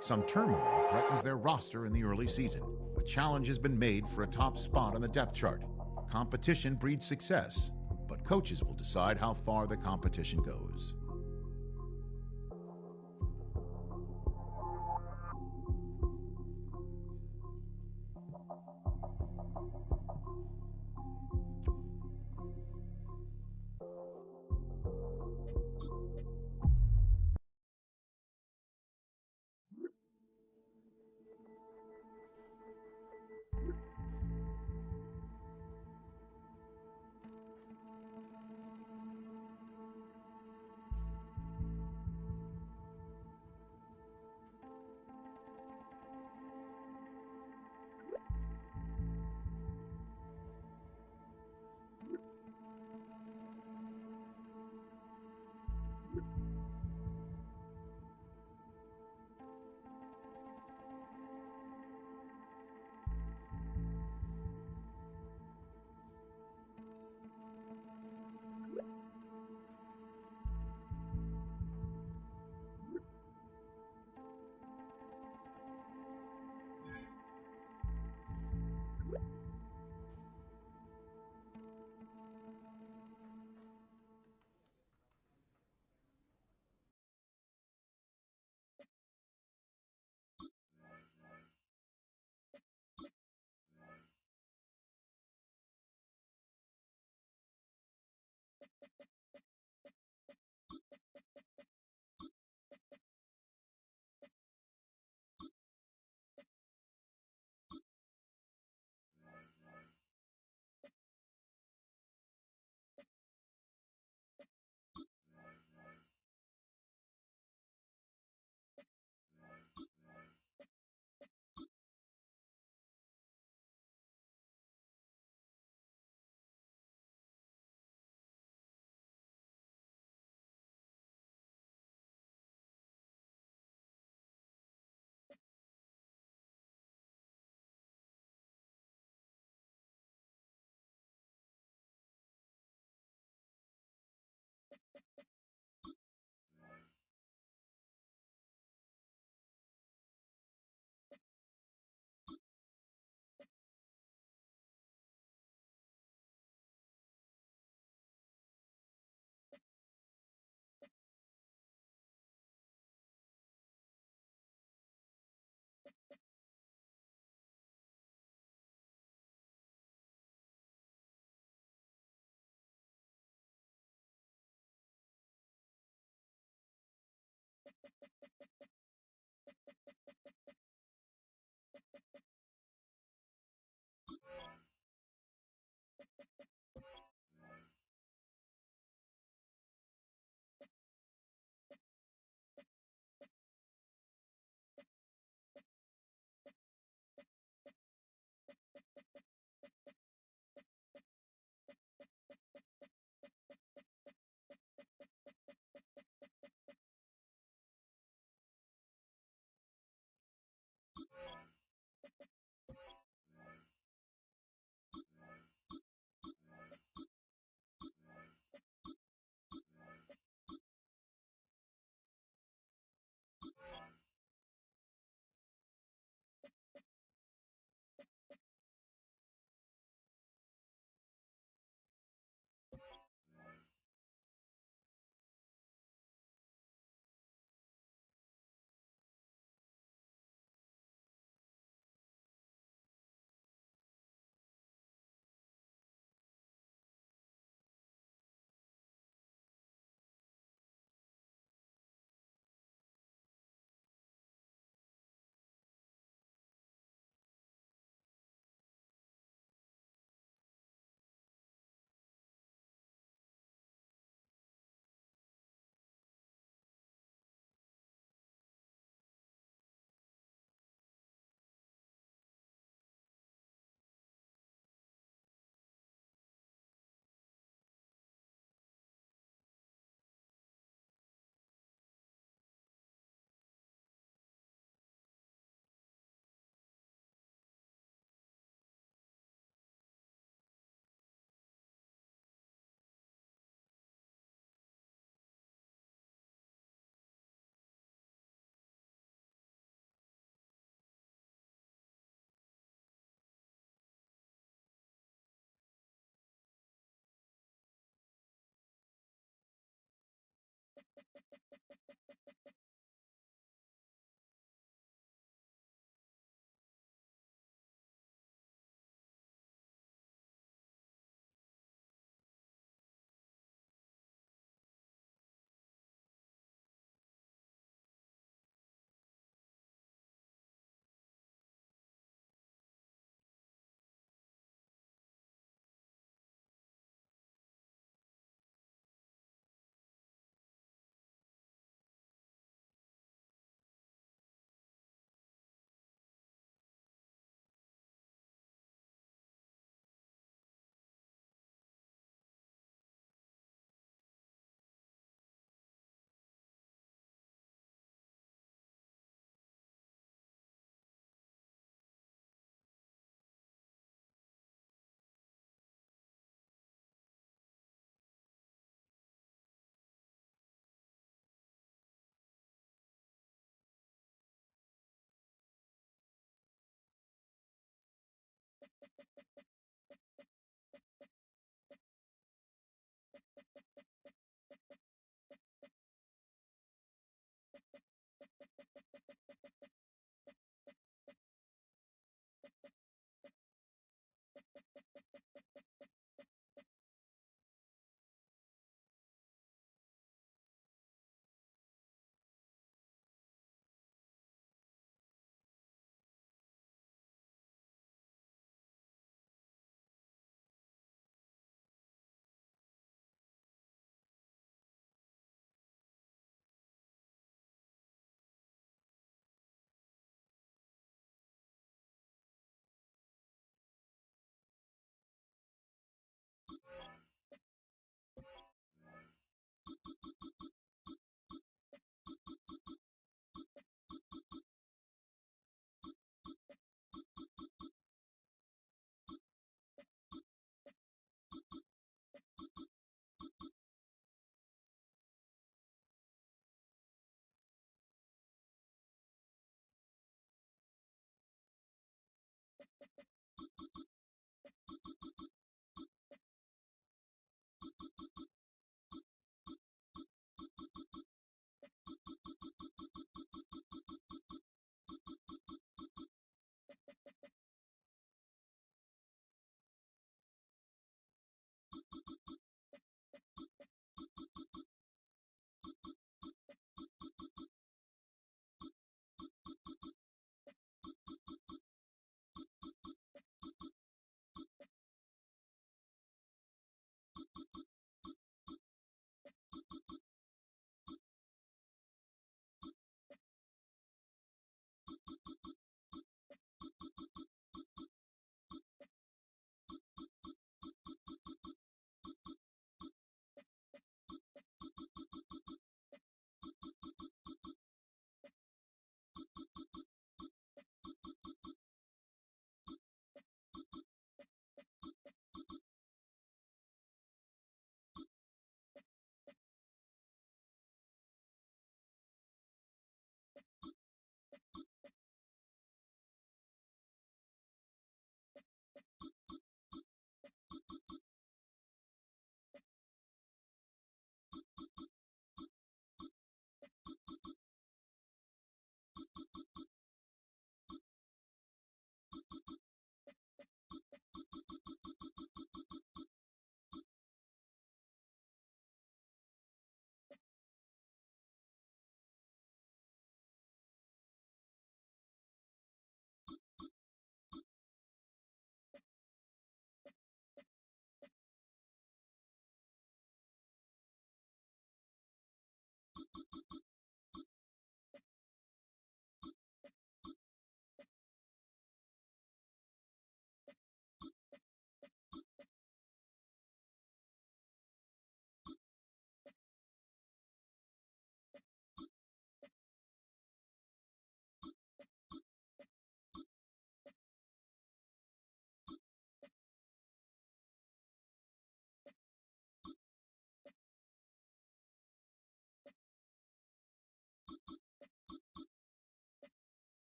Some turmoil threatens their roster in the early season. A challenge has been made for a top spot on the depth chart. Competition breeds success, but coaches will decide how far the competition goes.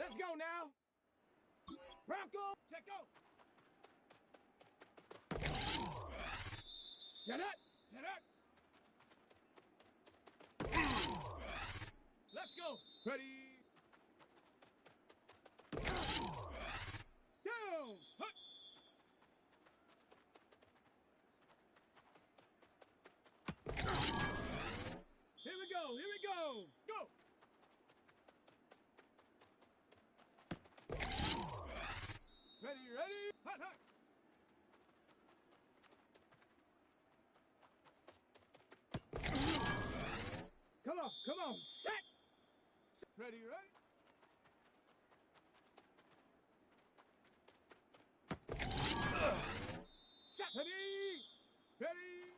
Let's go now. Bronco, check out. Get up, get up. Let's go. Ready. Down. Hut. Here we go. Here we go. Go. Ready, ready. Hut, hut. Come on. Set. Ready, ready. Set. Ready. Ready.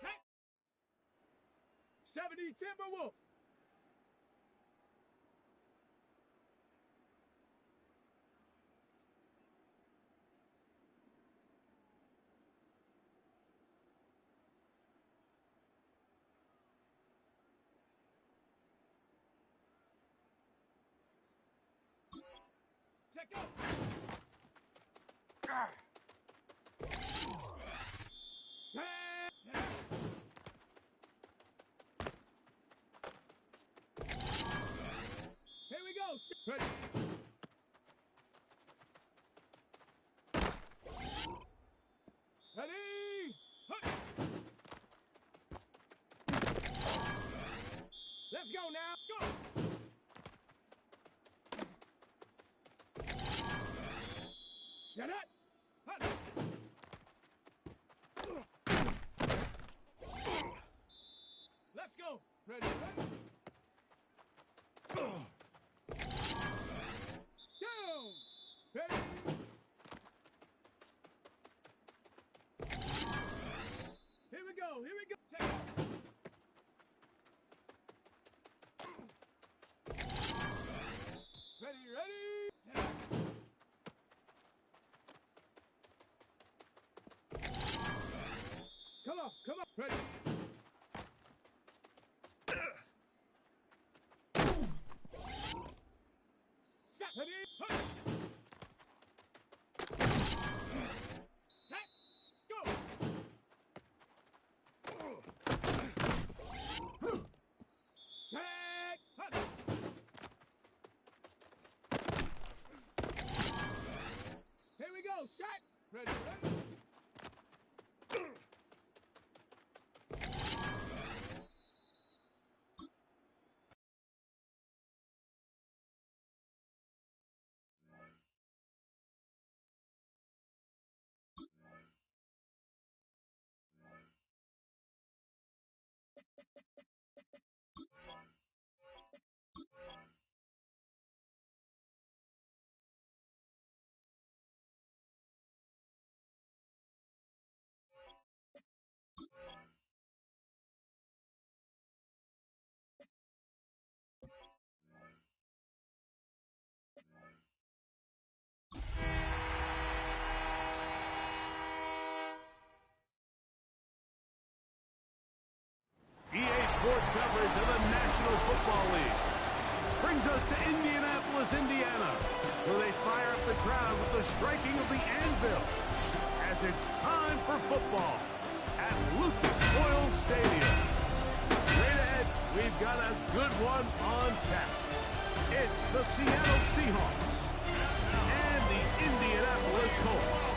Set. 70 Timberwolf. Check out. Set. Here we go. Ready. Ready. Hut. Let's go now. Go. Set it. Hut. Let's go. Ready. Ready. Down. Ready. Here we go. Here we go. Check it out. Ready. Ready. Check it out. Come on. Come on. Ready. Ready? Hut. Set. Go. Set. Hut. Here we go. Set. Ready? Ready. sports coverage of the National Football League. Brings us to Indianapolis, Indiana, where they fire up the crowd with the striking of the anvil as it's time for football at Lucas Oil Stadium. Straight ahead, we've got a good one on tap. It's the Seattle Seahawks and the Indianapolis Colts.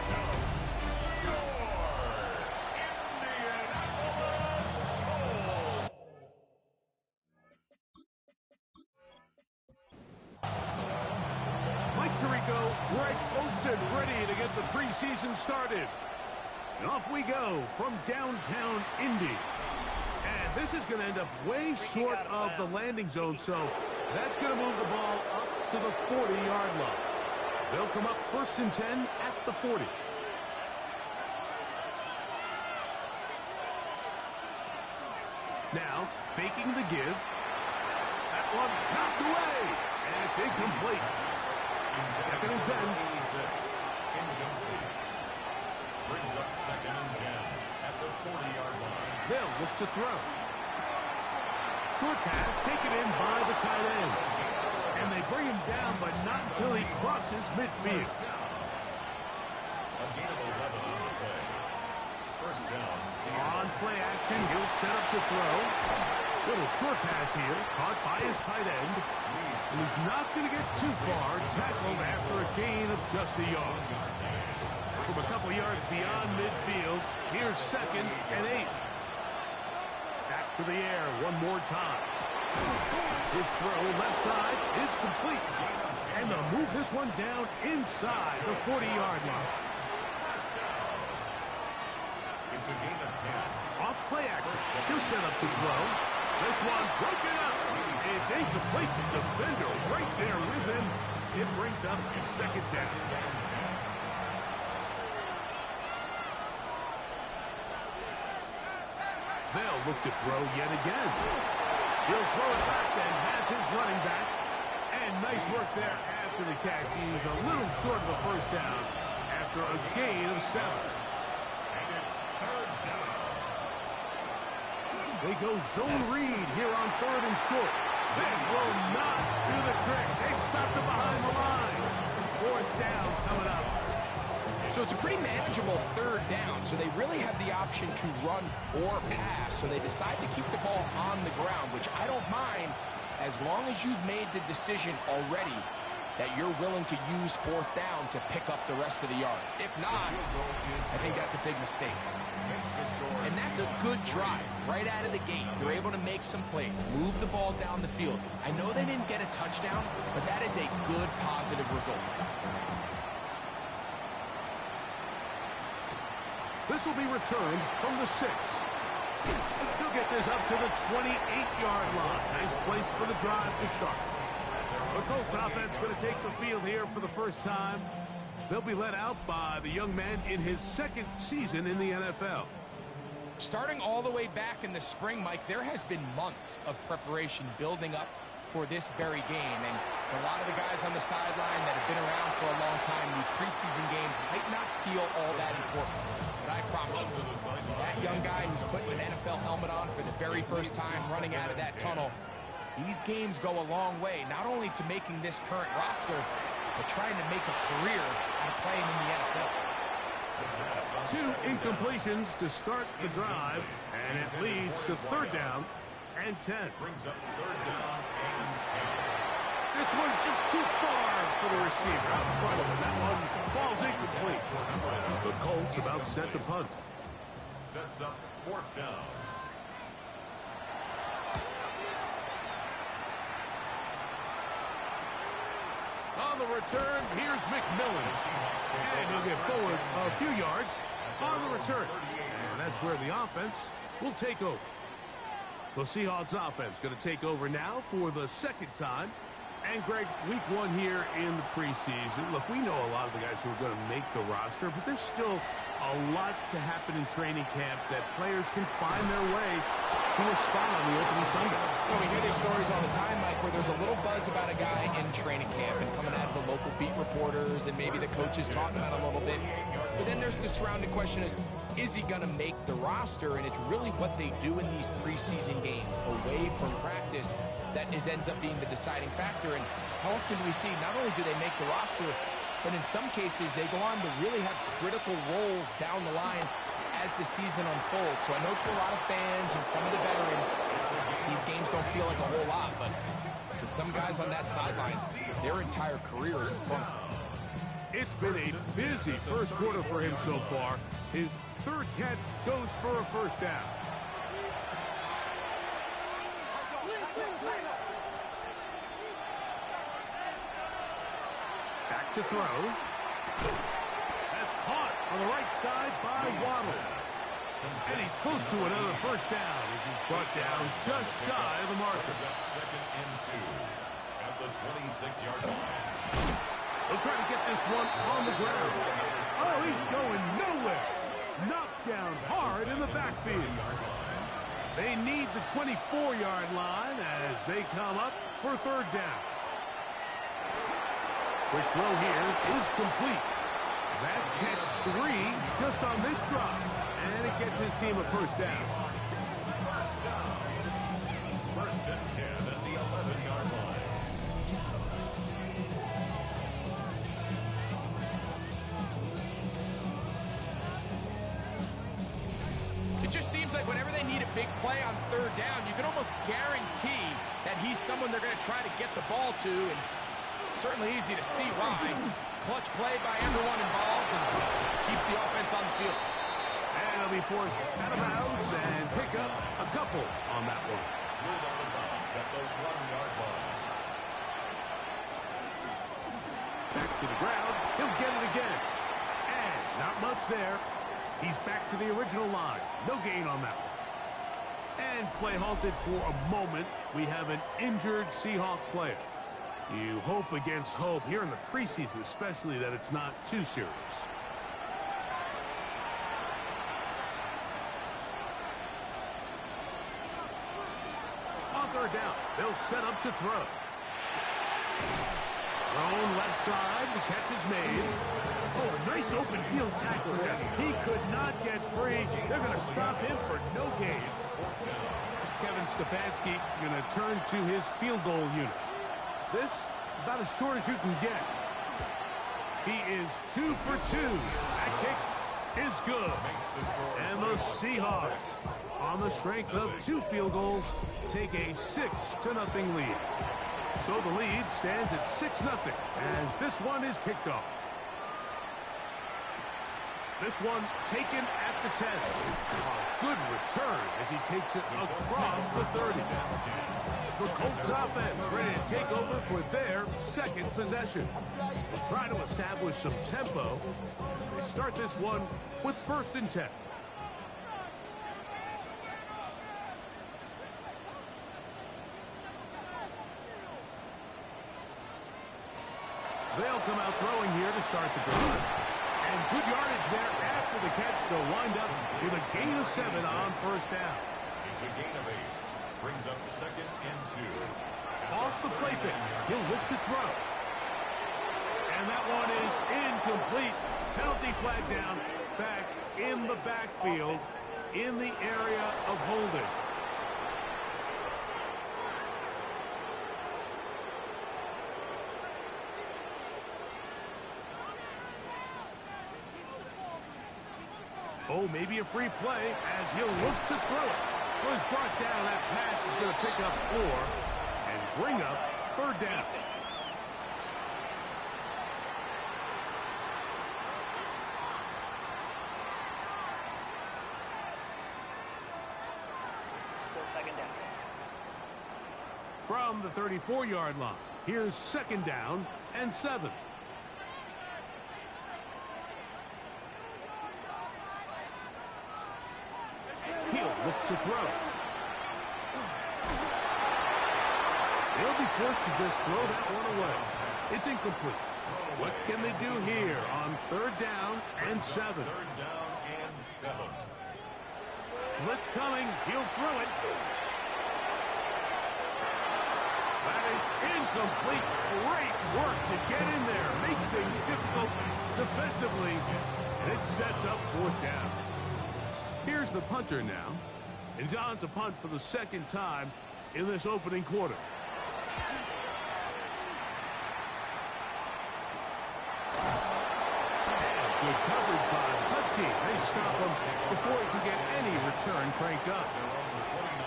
Ready to get the preseason started. And off we go from downtown Indy. And this is going to end up way short of the landing zone, so that's going to move the ball up to the 40-yard line. They'll come up 1st and 10 at the 40. Now, faking the give. That one knocked away, and it's incomplete. 2nd and 10. Incomplete. Brings up 2nd and 10 at the 40-yard line. They'll look to throw. Short pass taken in by the tight end. And they bring him down, but not until he crosses midfield. A gain of 11 on the play. 1st down. On play action, he'll set up to throw. Little short pass here, caught by his tight end. He's not going to get too far, tackled after a gain of just a yard. From a couple yards beyond midfield, here's 2nd and 8. Back to the air one more time. His throw left side is complete. And they'll move this one down inside the 40-yard line. It's a gain of 10. Off play action, he'll set up to throw. This one broken up. It's incomplete. The defender right there with him. It brings up 2nd down. They'll look to throw yet again. He'll throw it back and has his running back. And nice work there after the catch. He's a little short of the 1st down after a gain of 7. And it's 3rd down. They go zone read here on 3rd and short. This will not do the trick. They've stopped it behind the line. 4th down coming up. So it's a pretty manageable 3rd down, so they really have the option to run or pass. So they decide to keep the ball on the ground, which I don't mind as long as you've made the decision already that you're willing to use 4th down to pick up the rest of the yards. If not, I think that's a big mistake. And that's a good drive right out of the gate. They're able to make some plays, move the ball down the field. I know they didn't get a touchdown, but that is a good, positive result. This will be returned from the 6. He'll get this up to the 28-yard line. Nice place for the drive to start. The Colts offense going to take the field here for the first time. They'll be led out by the young man in his 2nd season in the NFL. Starting all the way back in the spring, Mike, there has been months of preparation building up for this very game. And for a lot of the guys on the sideline that have been around for a long time, these preseason games might not feel all that important. But I promise you, that young guy who's putting an NFL helmet on for the very first time running out of that tunnel, these games go a long way, not only to making this current roster, but trying to make a career out of playing in the NFL. 2 incompletions to start the drive, and it leads to 3rd down and 10. Brings up 3rd down and 10. This one just too far for the receiver out in front of him. That one falls incomplete. The Colts about set to punt. Sets up 4th down. On the return, here's McMillan. And he'll get forward a few yards on the return. And that's where the offense will take over. The Seahawks offense going to take over now for the 2nd time. And, Greg, week 1 here in the preseason. Look, we know a lot of the guys who are going to make the roster, but there's still a lot to happen in training camp that players can find their way to to a spot on the opening Sunday. Well, we hear these stories all the time, Mike, where there's a little buzz about a guy in training camp and coming out of the local beat reporters and maybe the coaches talking about him a little bit. But then there's the surrounding question is he going to make the roster? And it's really what they do in these preseason games away from practice that ends up being the deciding factor. And how often do we see not only do they make the roster, but in some cases they go on to really have critical roles down the line as the season unfolds. So I know to a lot of fans and some of the veterans, these games don't feel like a whole lot, but to some guys on that sideline, their entire career is in front of them. It's been a busy first quarter for him so far. His third catch goes for a first down. Back to throw. That's caught on the right side by Waddle. And he's close to another first down as he's brought down just shy of the marker. Second and 2 at the 26-yard line. They'll try to get this one on the ground. Oh, he's going nowhere. Knocked down hard in the backfield. They need the 24-yard line as they come up for third down. Quick throw here is complete. That's catch 3 just on this drive. And it gets his team a first down. First and 10 at the 11-yard line. It just seems like whenever they need a big play on third down, you can almost guarantee that he's someone they're going to try to get the ball to, and certainly easy to see why. Clutch play by everyone involved and keeps the offense on the field. And he'll be forced out of bounds and pick up a couple on that one. Move out of bounds at the 1-yard line. Back to the ground. He'll get it again. And not much there. He's back to the original line. No gain on that one. And play halted for a moment. We have an injured Seahawk player. You hope against hope here in the preseason, especially, that it's not too serious. On third down, they'll set up to throw. Thrown left side, the catch is made. Oh, a nice open field tackle there. He could not get free. They're going to stop him for no gains. Kevin Stefanski going to turn to his field goal unit. This, about as short as you can get. He is 2 for 2. That kick is good. And the Seahawks, on the strength of 2 field goals, take a 6-0 lead. So the lead stands at 6-0 as this one is kicked off. This one taken at the 10. A good return as he takes it across the 30. The Colts offense ready to take over for their second possession. They'll try to establish some tempo as they start this one with 1st and 10. They'll come out throwing here to start the drive. And good yardage there after the catch. They'll wind up with a gain of 7 on 1st down. It's a gain of 8. Brings up 2nd and 2. Off the play fake. He'll look to throw. And that one is incomplete. Penalty flag down. Back in the backfield in the area of holding. Oh, maybe a free play as he'll look to throw it. Was brought down. That pass is going to pick up 4 and bring up 3rd down. Second down. From the 34-yard line, here's 2nd down and 7. He'll look to throw. They'll be forced to just throw that one away. It's incomplete. What can they do here on 3rd down and 7? 3rd down and 7. Blitz coming. He'll throw it. That is incomplete. Great work to get in there. Make things difficult defensively. And it sets up fourth down. Here's the punter now. He's on to punt for the second time in this opening quarter. Good coverage by the team. They stop him before he can get any return cranked up.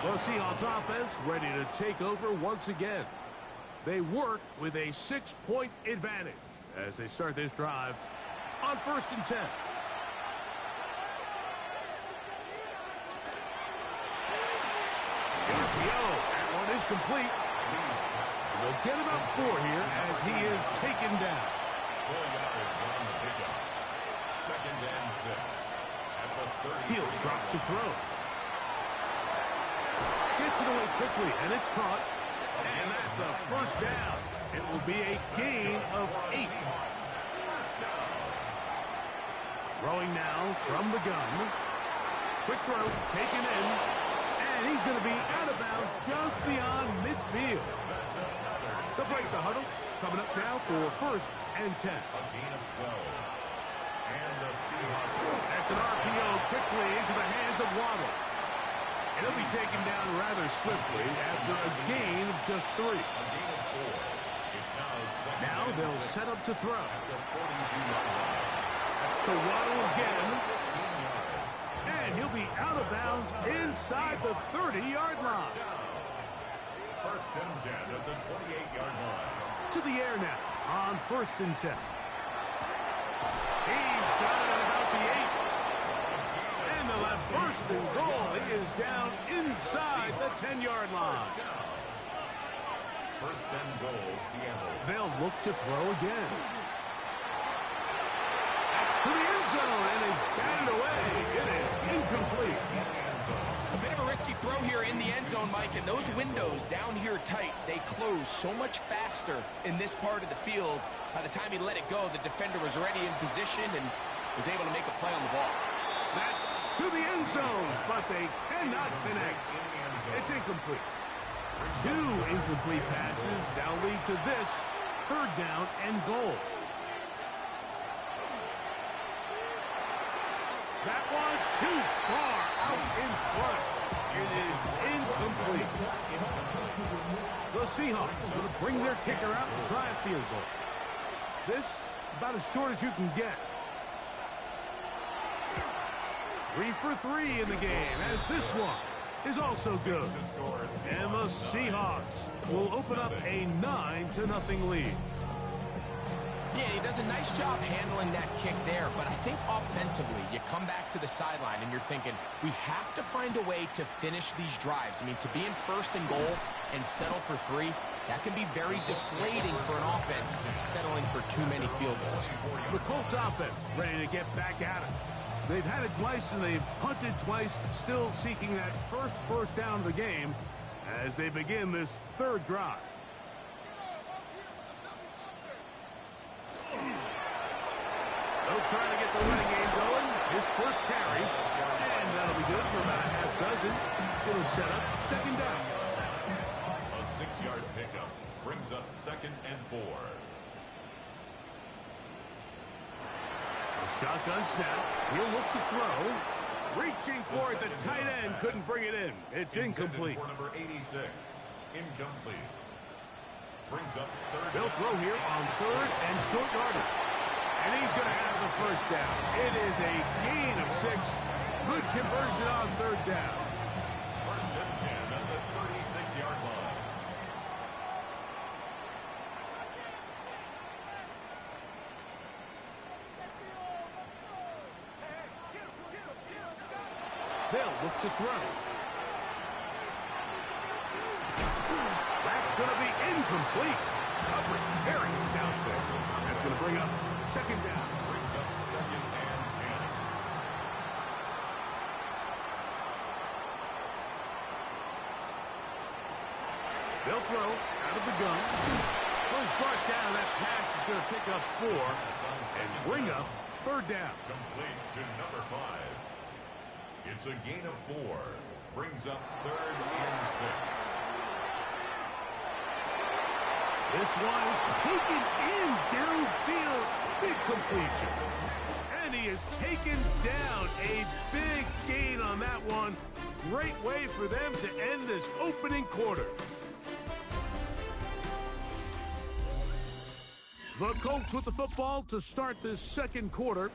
The Seahawks offense ready to take over once again. They work with a 6-point advantage as they start this drive on 1st and 10. RPO. That one is complete. They'll get about 4 here as he is taken down. 4 yards on the pickup. 2nd and 6. At the 30. He'll drop to throw. Gets it away quickly, and it's caught. And that's a first down. It will be a gain of 8. Throwing now from the gun. Quick throw, taken in. And he's going to be out of bounds just beyond midfield. They'll break the huddle. Coming up now for 1st and 10. A gain of 12. And the Seahawks. That's an RPO quickly into the hands of Waddle. And he'll be taken down rather swiftly after a gain of just 3. A gain of 4. It's Now they'll set up to throw. at the 42-yard line. That's to Waddle again. 15 yards. And he'll be out of bounds inside the 30-yard line. 1st and 10 at the 28-yard line. To the air now on 1st and 10. He's got it at about the 8. And they'll have 1st and goal. He is down inside the 10-yard line. 1st and goal, Seattle. They'll look to throw again. To the end zone and is batted away. It is incomplete. A bit of a risky throw here in the end zone, Mike, and those windows down here tight, they close so much faster in this part of the field. By the time he let it go, the defender was already in position and was able to make a play on the ball. That's to the end zone, but they cannot connect. It's incomplete. 2 incomplete passes now lead to this 3rd down and goal. That one too far out in front. It is incomplete. The Seahawks going to bring their kicker out and try a field goal. This about as short as you can get. 3 for 3 in the game as this one is also good. And the Seahawks will open up a 9-0 lead. Yeah, he does a nice job handling that kick there, but I think offensively, you come back to the sideline and you're thinking, we have to find a way to finish these drives. I mean, to be in 1st and goal and settle for 3, that can be very deflating for an offense settling for too many field goals. The Colts offense ready to get back at it. They've had it twice and they've punted twice, still seeking that first down of the game as they begin this 3rd drive. They'll try to get the running game going. His first carry. And that'll be good for about a half dozen. It'll set up 2nd down. A 6-yard pickup brings up 2nd and 4. A shotgun snap. He'll look to throw. Reaching for it. The tight end couldn't bring it in. It's incomplete. For number 86. Incomplete. Brings up 3rd. They'll throw here on 3rd and short yardage. And he's going to have the first down. It is a gain of 6. Good conversion on 3rd down. 1st and 10 at the 36-yard line. They'll look to throw. That's going to be incomplete. Coverage very stout there. That's going to bring up 2nd down. Brings up 2nd and 10. They'll throw out of the gun. Goes brought down. That pass is going to pick up 4 and bring up 3rd down. Complete to number 5. It's a gain of 4. Brings up 3rd and 6. This one is taken in downfield. Big completion. And he is taken down. A big gain on that one. Great way for them to end this opening quarter. The Colts with the football to start this second quarter.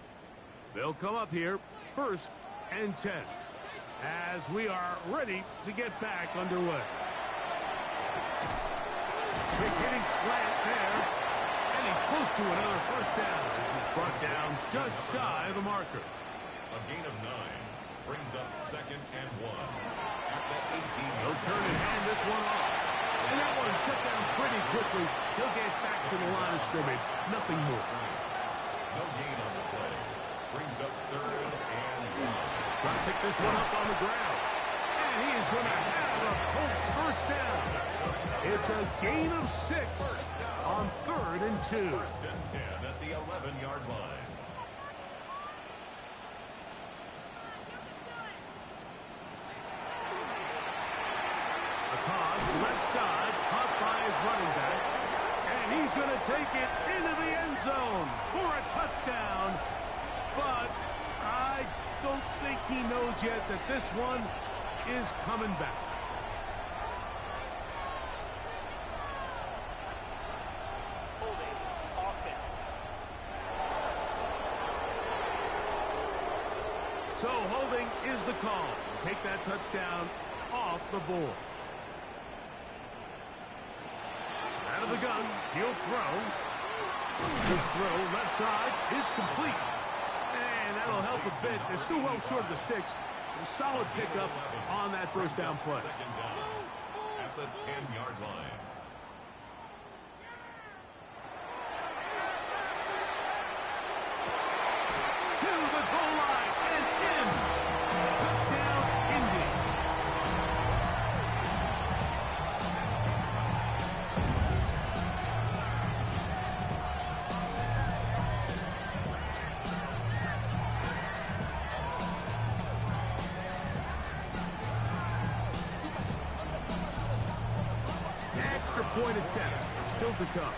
They'll come up here 1st and 10 as we are ready to get back underway. Quick hitting slant there, and he's close to another first down. This is brought down just shy of the marker. A gain of 9 brings up 2nd and 1 at the 18. He'll turn and hand this one off. And that one shut down pretty quickly. He'll get back to the line of scrimmage. Nothing more. No gain on the play. Brings up 3rd and 1. Trying to pick this one up on the ground. And he is going to have the Colts first down. It's a gain of 6 on 3rd and 2. 1st and 10 at the 11-yard line. A toss left side, caught by his running back. And he's going to take it into the end zone for a touchdown. But I don't think he knows yet that this one is coming back. So holding is the call. Take that touchdown off the board. Out of the gun, he'll throw. His throw left side is complete. And that'll help a bit. They're still well short of the sticks. A solid pickup on that first down play. 2nd down at the 10-yard line. To the goal line and in. Touchdown, Indy. Extra point attempt still to come.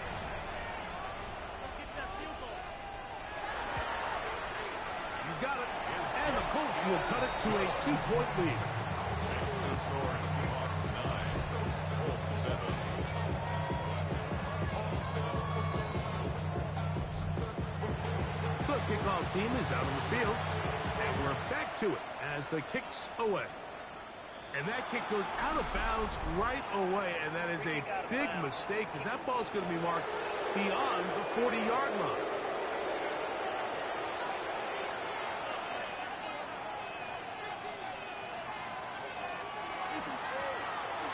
He's got it. And the Colts will cut it to a 2-point lead. The score, Seahawks 9, Colts 7. The kickoff team is out on the field. And we're back to it as the kick's away. And that kick goes out of bounds right away. And that is a big mistake because that ball's going to be marked beyond the 40-yard line.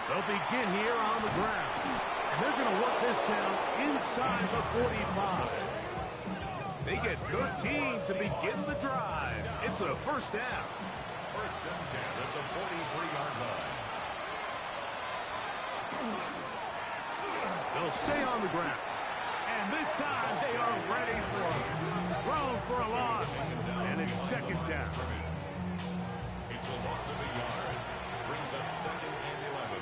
They'll begin here on the ground. And they're going to work this down inside the 45. They get 13 to begin the drive. It's a first down. 1st and 10 at the 43-yard line. They'll stay on the ground. And this time they are ready for it. Thrown for a loss. And it's 2nd down. It's a loss of a yard. Brings up 2nd and 11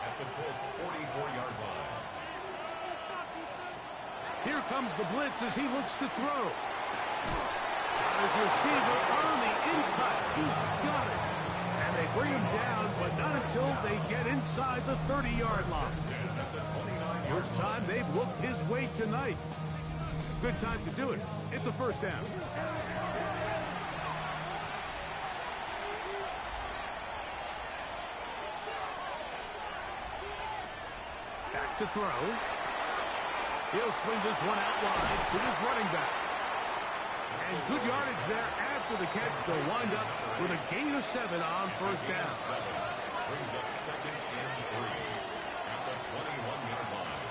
at the Colts 44-yard line. Here comes the blitz as he looks to throw. Got his receiver on the in-cut. He's got it. And they bring him down, but not until they get inside the 30-yard line. First time they've looked his way tonight. Good time to do it. It's a first down. Back to throw. He'll swing this one out wide to his running back. And good yardage there after the catch. They'll wind up with a gain of 7 on first down. Brings up 2nd and 3 at the 21-yard line.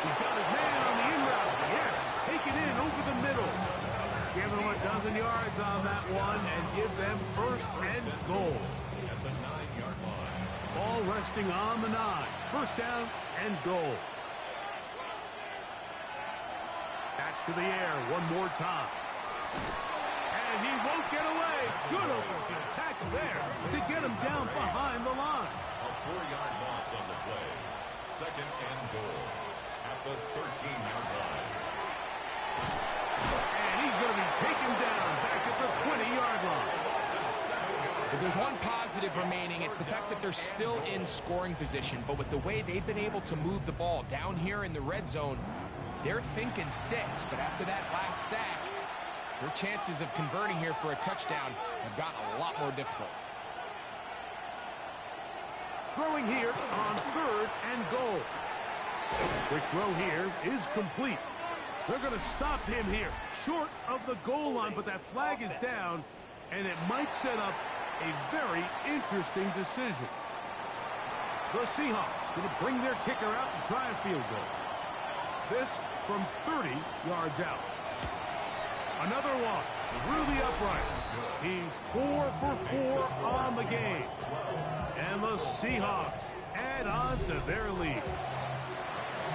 He's got his man on the in route. Yes, take it in over the middle. Give them a dozen yards on that one and give them 1st and goal. At the 9-yard line. Ball resting on the 9. First down and goal. Back to the air one more time. And he won't get away. Good open field tackle there to get him down behind the line. A 4-yard loss on the play. Second and goal at the 13-yard line. And he's going to be taken down back at the 20-yard line. If there's one positive remaining, it's the fact that they're still in scoring position. But with the way they've been able to move the ball down here in the red zone, they're thinking 6. But after that last sack, their chances of converting here for a touchdown have gotten a lot more difficult. Throwing here on 3rd and goal. Quick throw here is complete. They're going to stop him here, short of the goal line, but that flag is down, and it might set up a very interesting decision. The Seahawks going to bring their kicker out and try a field goal. This from 30 yards out. Another one through the uprights. He's 4 for 4 on the game. And the Seahawks add on to their lead.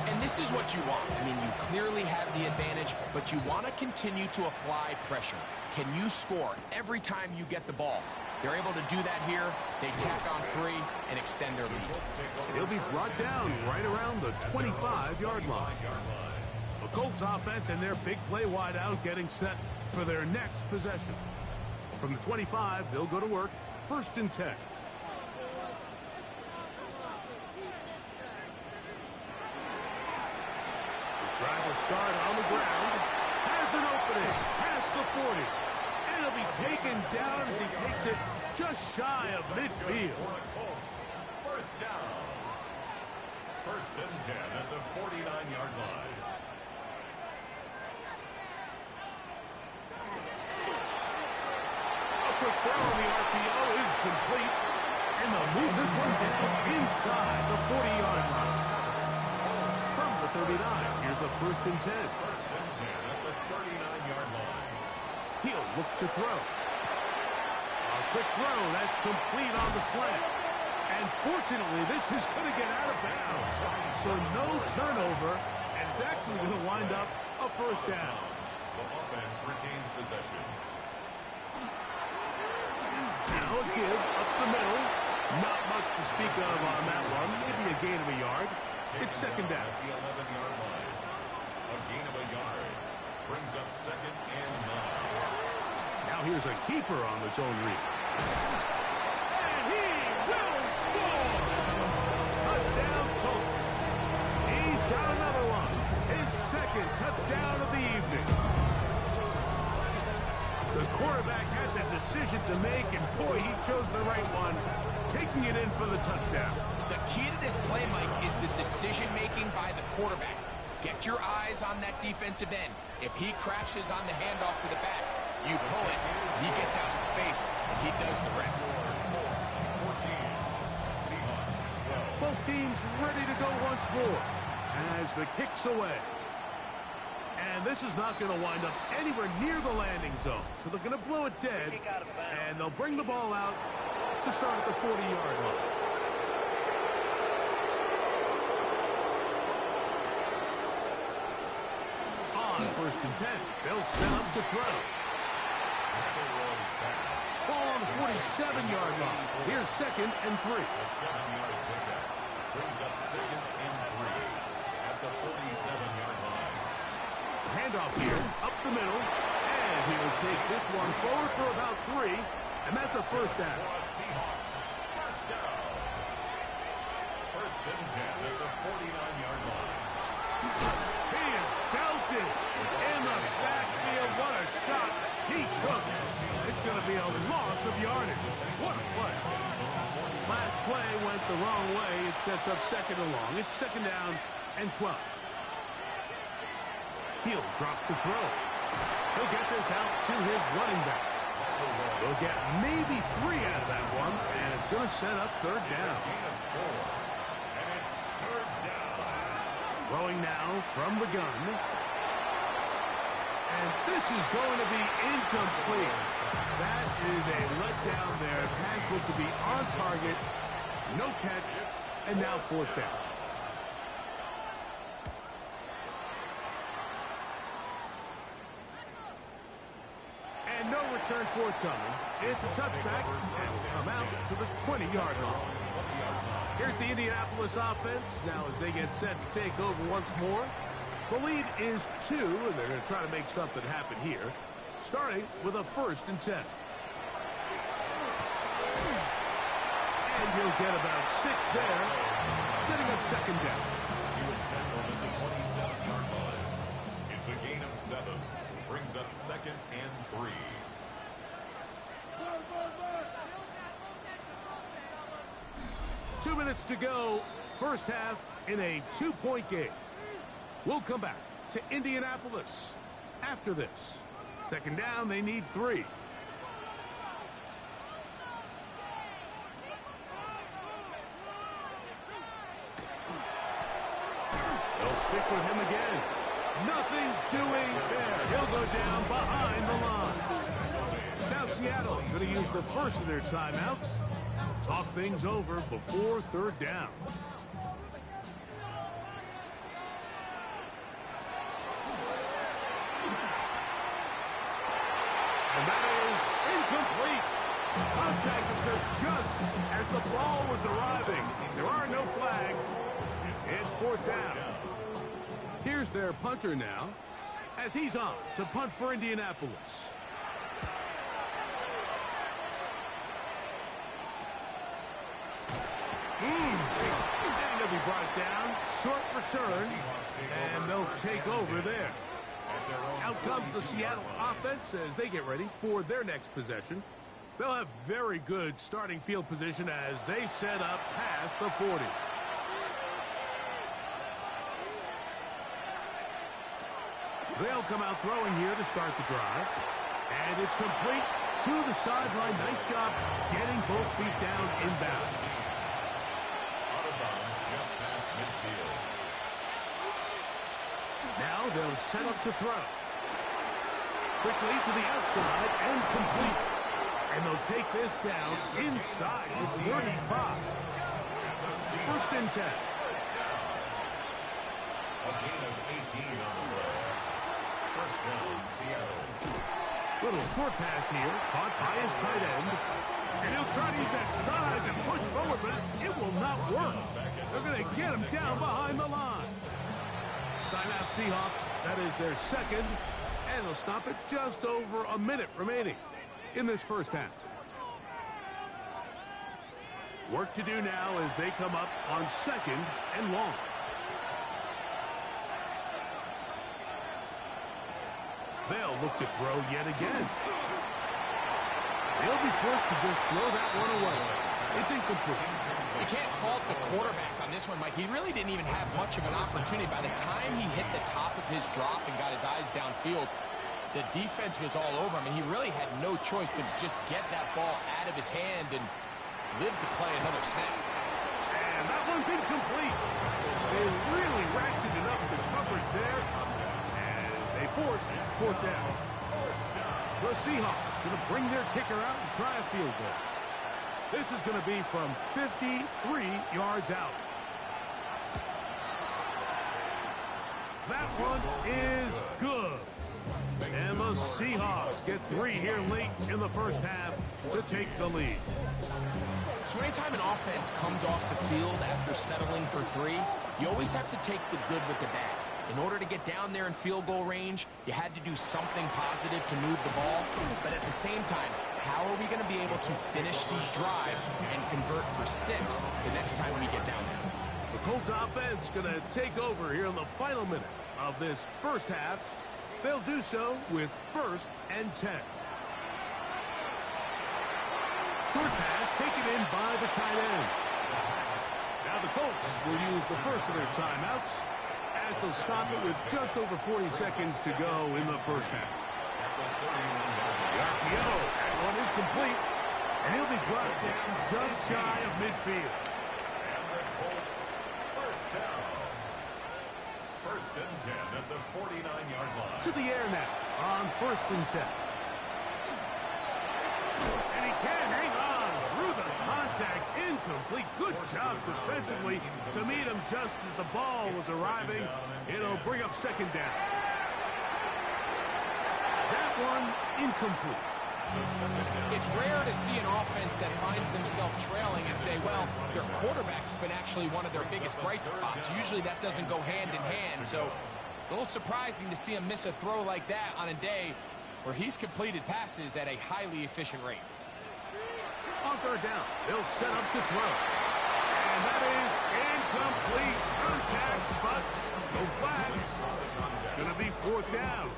And this is what you want. I mean, you clearly have the advantage, but you want to continue to apply pressure. Can you score every time you get the ball? They're able to do that here. They tack on 3 and extend their lead. He'll be brought down right around the 25-yard line. The Colts offense and their big play wideout getting set for their next possession. From the 25, they'll go to work. 1st and 10. Drive will start on the ground. Has an opening past the 40. And he'll be taken down as he takes it just shy of midfield. First down. 1st and 10 at the 49-yard line. A quick throw on the RPO is complete. And they'll move this one down inside the 40-yard line. From the 39, here's a 1st and 10. 1st and 10 at the 39-yard line. He'll look to throw. A quick throw that's complete on the slant. And fortunately, this is going to get out of bounds. So no turnover, and it's actually going to wind up a 1st down. The offense retains possession. Now a give up the middle. Not much to speak of on that one. Maybe a gain of a yard. It's 2nd down. At the 11-yard line. A gain of a yard. Brings up 2nd and 9. Now here's a keeper on the zone read. And he will score! Touchdown Colts. He's got another one. His 2nd touchdown of the evening. The quarterback had the decision to make, and boy, he chose the right one, taking it in for the touchdown. The key to this play, Mike, is the decision-making by the quarterback. Get your eyes on that defensive end. If he crashes on the handoff to the back, you pull it, he gets out in space, and he does the rest. 14. Seahawks 12. Both teams ready to go once more as the kick's away. And this is not going to wind up anywhere near the landing zone. So they're going to blow it dead, and they'll bring the ball out to start at the 40-yard line. On 1st and 10, they'll set up to throw. Ball on the 47-yard line. Here's 2nd and 3. A 7-yard pickup. Brings up 2nd and 3 at the 47-yard line. Handoff here, up the middle, and he'll take this one forward for about 3, and that's a 1st down. Seahawks. 1st down. 1st and 10 at the 49-yard line. He is belted in the backfield. What a shot he took. It's going to be a loss of yardage. What a play. Last play went the wrong way. It sets up 2nd and long. It's 2nd down and 12. He'll drop to throw. He'll get this out to his running back. He'll get maybe 3 out of that one, and it's going to set up 3rd down. And it's 3rd down. Throwing now from the gun. And this is going to be incomplete. That is a letdown there. Pass looked to be on target. No catch. And now 4th down. return forthcoming. It's a touchback and come out to the 20-yard line. Here's the Indianapolis offense now as they get set to take over once more. The lead is 2, and they're going to try to make something happen here, starting with a 1st and 10. And he'll get about 6 there, setting up 2nd down. He was tackled at the 27-yard line. It's a gain of 7. Brings up 2nd and 3. Two minutes to go, first half in a 2-point game. We'll come back to Indianapolis after this. 2nd down, they need 3. They'll stick with him again. Nothing doing there. He'll go down behind the line. Now Seattle going to use the first of their timeouts. Talk things over before 3rd down. And that is incomplete. Contact occurred just as the ball was arriving. There are no flags. It's 4th down. Here's their punter now as he's on to punt for Indianapolis. And they'll be brought down. Short return. And they'll take over there. Out comes the Seattle offense as they get ready for their next possession. They'll have very good starting field position as they set up past the 40. They'll come out throwing here to start the drive. And it's complete to the sideline. Nice job getting both feet down inbounds. Out of bounds just past midfield. Now they'll set up to throw. Quickly to the outside and complete. And they'll take this down inside the 35. 1st and 10. A gain of 18 on the play. 1st down, Seattle. Little short pass here, caught by his tight end. And he'll try to use that size and push forward, but it will not work. They're going to get him down behind the line. Timeout Seahawks. That is their 2nd. And they'll stop it just over a minute remaining in this first half. Work to do now as they come up on 2nd and long. They'll look to throw yet again. They'll be forced to just throw that one away. It's incomplete. You can't fault the quarterback on this one, Mike. He really didn't even have much of an opportunity. By the time he hit the top of his drop and got his eyes downfield, the defense was all over him. And he really had no choice but to just get that ball out of his hand and live to play another snap. And that one's incomplete. They really ratcheted up the coverage there. And they force 4th down. The Seahawks going to bring their kicker out and try a field goal. This is going to be from 53 yards out. That one is good. And the Seahawks get 3 here late in the first half to take the lead. So anytime an offense comes off the field after settling for 3, you always have to take the good with the bad. In order to get down there in field goal range, you had to do something positive to move the ball. But at the same time, how are we going to be able to finish these drives and convert for 6 the next time we get down there? The Colts offense going to take over here in the final minute of this first half. They'll do so with 1st and 10. Short pass taken in by the tight end. Now the Colts will use the first of their timeouts as they'll stop it with just over 40 seconds to go in the first half. The RPO, that one is complete, and he'll be brought down just shy of midfield. And the Colts, 1st down. 1st and 10 at the 49-yard line. To the air now on 1st and 10. And he can hang on through the contact. Incomplete. Good job defensively to meet him just as the ball was arriving. It'll bring up 2nd down. That one incomplete. It's rare to see an offense that finds themselves trailing and say, well, their quarterback's been actually one of their biggest bright spots. Usually that doesn't go hand in hand, so it's a little surprising to see him miss a throw like that on a day where he's completed passes at a highly efficient rate. On third down, they'll set up to throw. And that is incomplete. Contact, but no flags. It's going to be fourth down.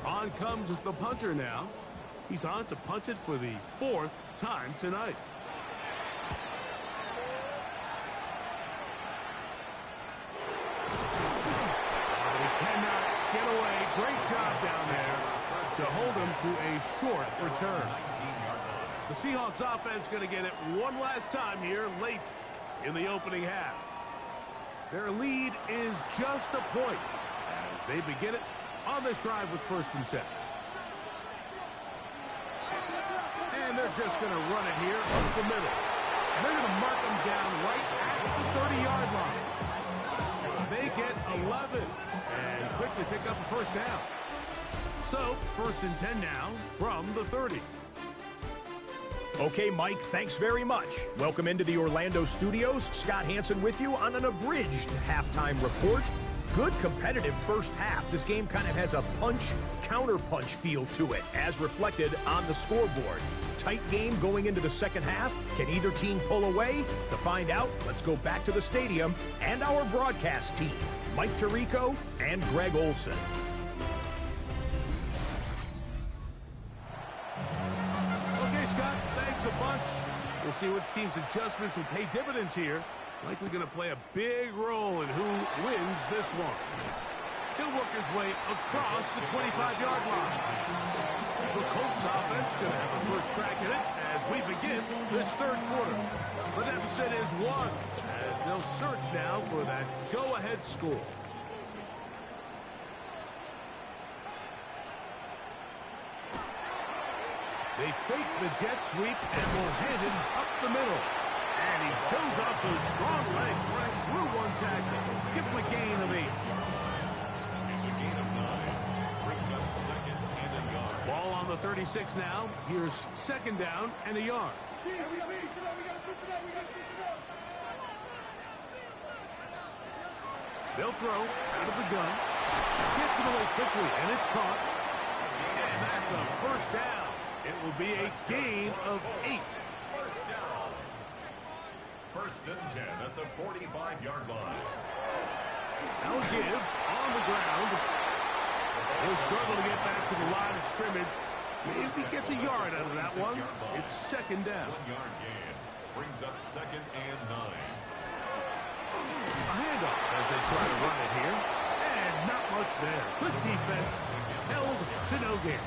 On comes the punter now. He's on to punt it for the fourth time tonight. He cannot get away. Great job down there to hold him to a short return. The Seahawks offense going to get it one last time here late in the opening half. Their lead is just a point as they begin it on this drive with 1st and 10. And they're just going to run it here up the middle. And they're going to mark them down right at the 30-yard line. They get 11 and quickly pick up a first down. So 1st and 10 now from the 30. Okay, Mike, thanks very much. Welcome into the Orlando studios. Scott Hansen with you on an abridged halftime report. Good competitive first half. This game kind of has a punch-counter-punch feel to it, as reflected on the scoreboard. Tight game going into the second half. Can either team pull away? To find out, let's go back to the stadium and our broadcast team, Mike Tirico and Greg Olson. Okay, Scott, thanks a bunch. We'll see which team's adjustments will pay dividends here. Likely going to play a big role in who wins this one. He'll work his way across the 25-yard line. The Colts offense going to have a first crack at it as we begin this third quarter. The deficit is 1 as they'll search now for that go-ahead score. They fake the jet sweep and will hand it up the middle. And he shows off those strong legs running through one tackle. Give him a gain of 8. It's a gain of 9. Brings up 2nd and a yard. Ball on the 36 now. Here's 2nd down and a yard. They'll throw out of the gun. Gets it away quickly, and it's caught. And that's a first down. It will be a gain of 8. First down. 1st and 10 at the 45-yard line. Now give on the ground. He'll struggle to get back to the line of scrimmage. If he gets a yard out of that one, it's 2nd down. 1-yard gain. Brings up 2nd and 9. A handoff as they try to run it here. And not much there. Good defense. Held to no gain.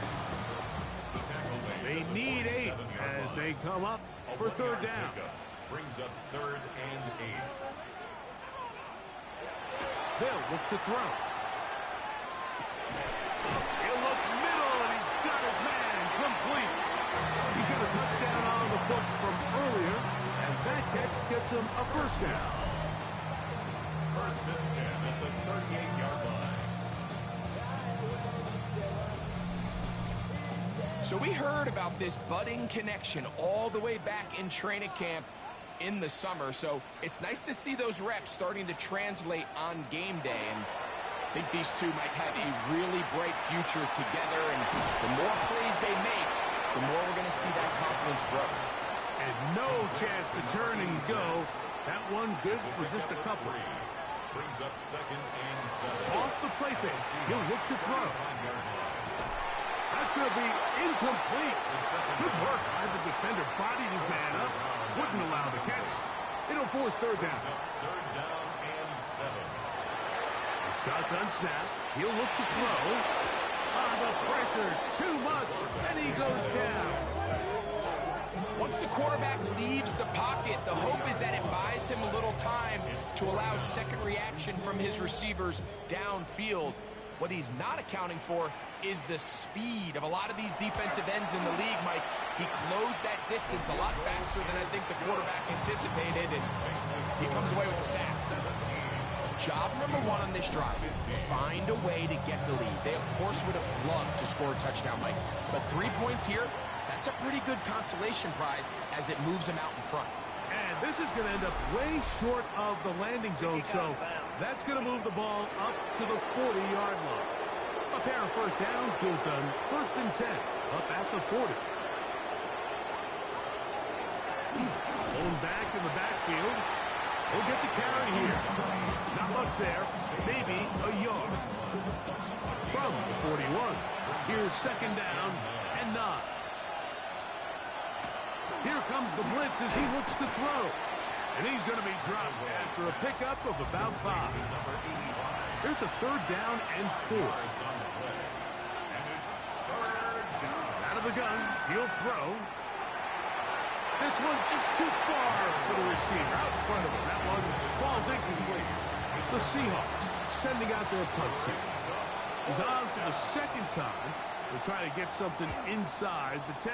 They need 8 as they come up for 3rd down. Brings up 3rd and 8. They'll look to throw. He'll look middle, and he's got his man complete. He's got a touchdown on the books from earlier, and that catch gets him a first down. 1st and 10 at the 38-yard line. So we heard about this budding connection all the way back in training camp in the summer. So it's nice to see those reps starting to translate on game day. And I think these two might have a really bright future together. And the more plays they make, the more we're going to see that confidence grow. And no chance to turn and go. That one good for just a couple. Brings up 2nd and 7. Off the play face, he'll look to throw. That's going to be incomplete. Good work. The defender bodied his man up. Wouldn't allow the catch. It'll force 3rd down. 3rd down and 7. The shotgun snap. He'll look to throw. The pressure, too much, and he goes down. Once the quarterback leaves the pocket, the hope is that it buys him a little time to allow second reaction from his receivers downfield. What he's not accounting for is the speed of a lot of these defensive ends in the league, Mike. He closed that distance a lot faster than I think the quarterback anticipated, and he comes away with the sack. Job number one on this drive, find a way to get the lead. They, of course, would have loved to score a touchdown, Mike. But 3 points here, that's a pretty good consolation prize as it moves them out in front. And this is going to end up way short of the landing zone, so that's going to move the ball up to the 40-yard line. A pair of first downs gives them 1st and 10, up at the 40. Pulling back in the backfield. He'll get the carry here. Not much there. Maybe a yard. From the 41. Here's 2nd down and 9. Here comes the blitz as he looks to throw. And he's going to be dropped after a pickup of about 5. Here's a 3rd down and 4. Out of the gun. He'll throw. This one just too far for the receiver. Out in front of him. That one falls incomplete. The Seahawks sending out their punt team. He's on for the 2nd time. They'll try to get something inside the 10.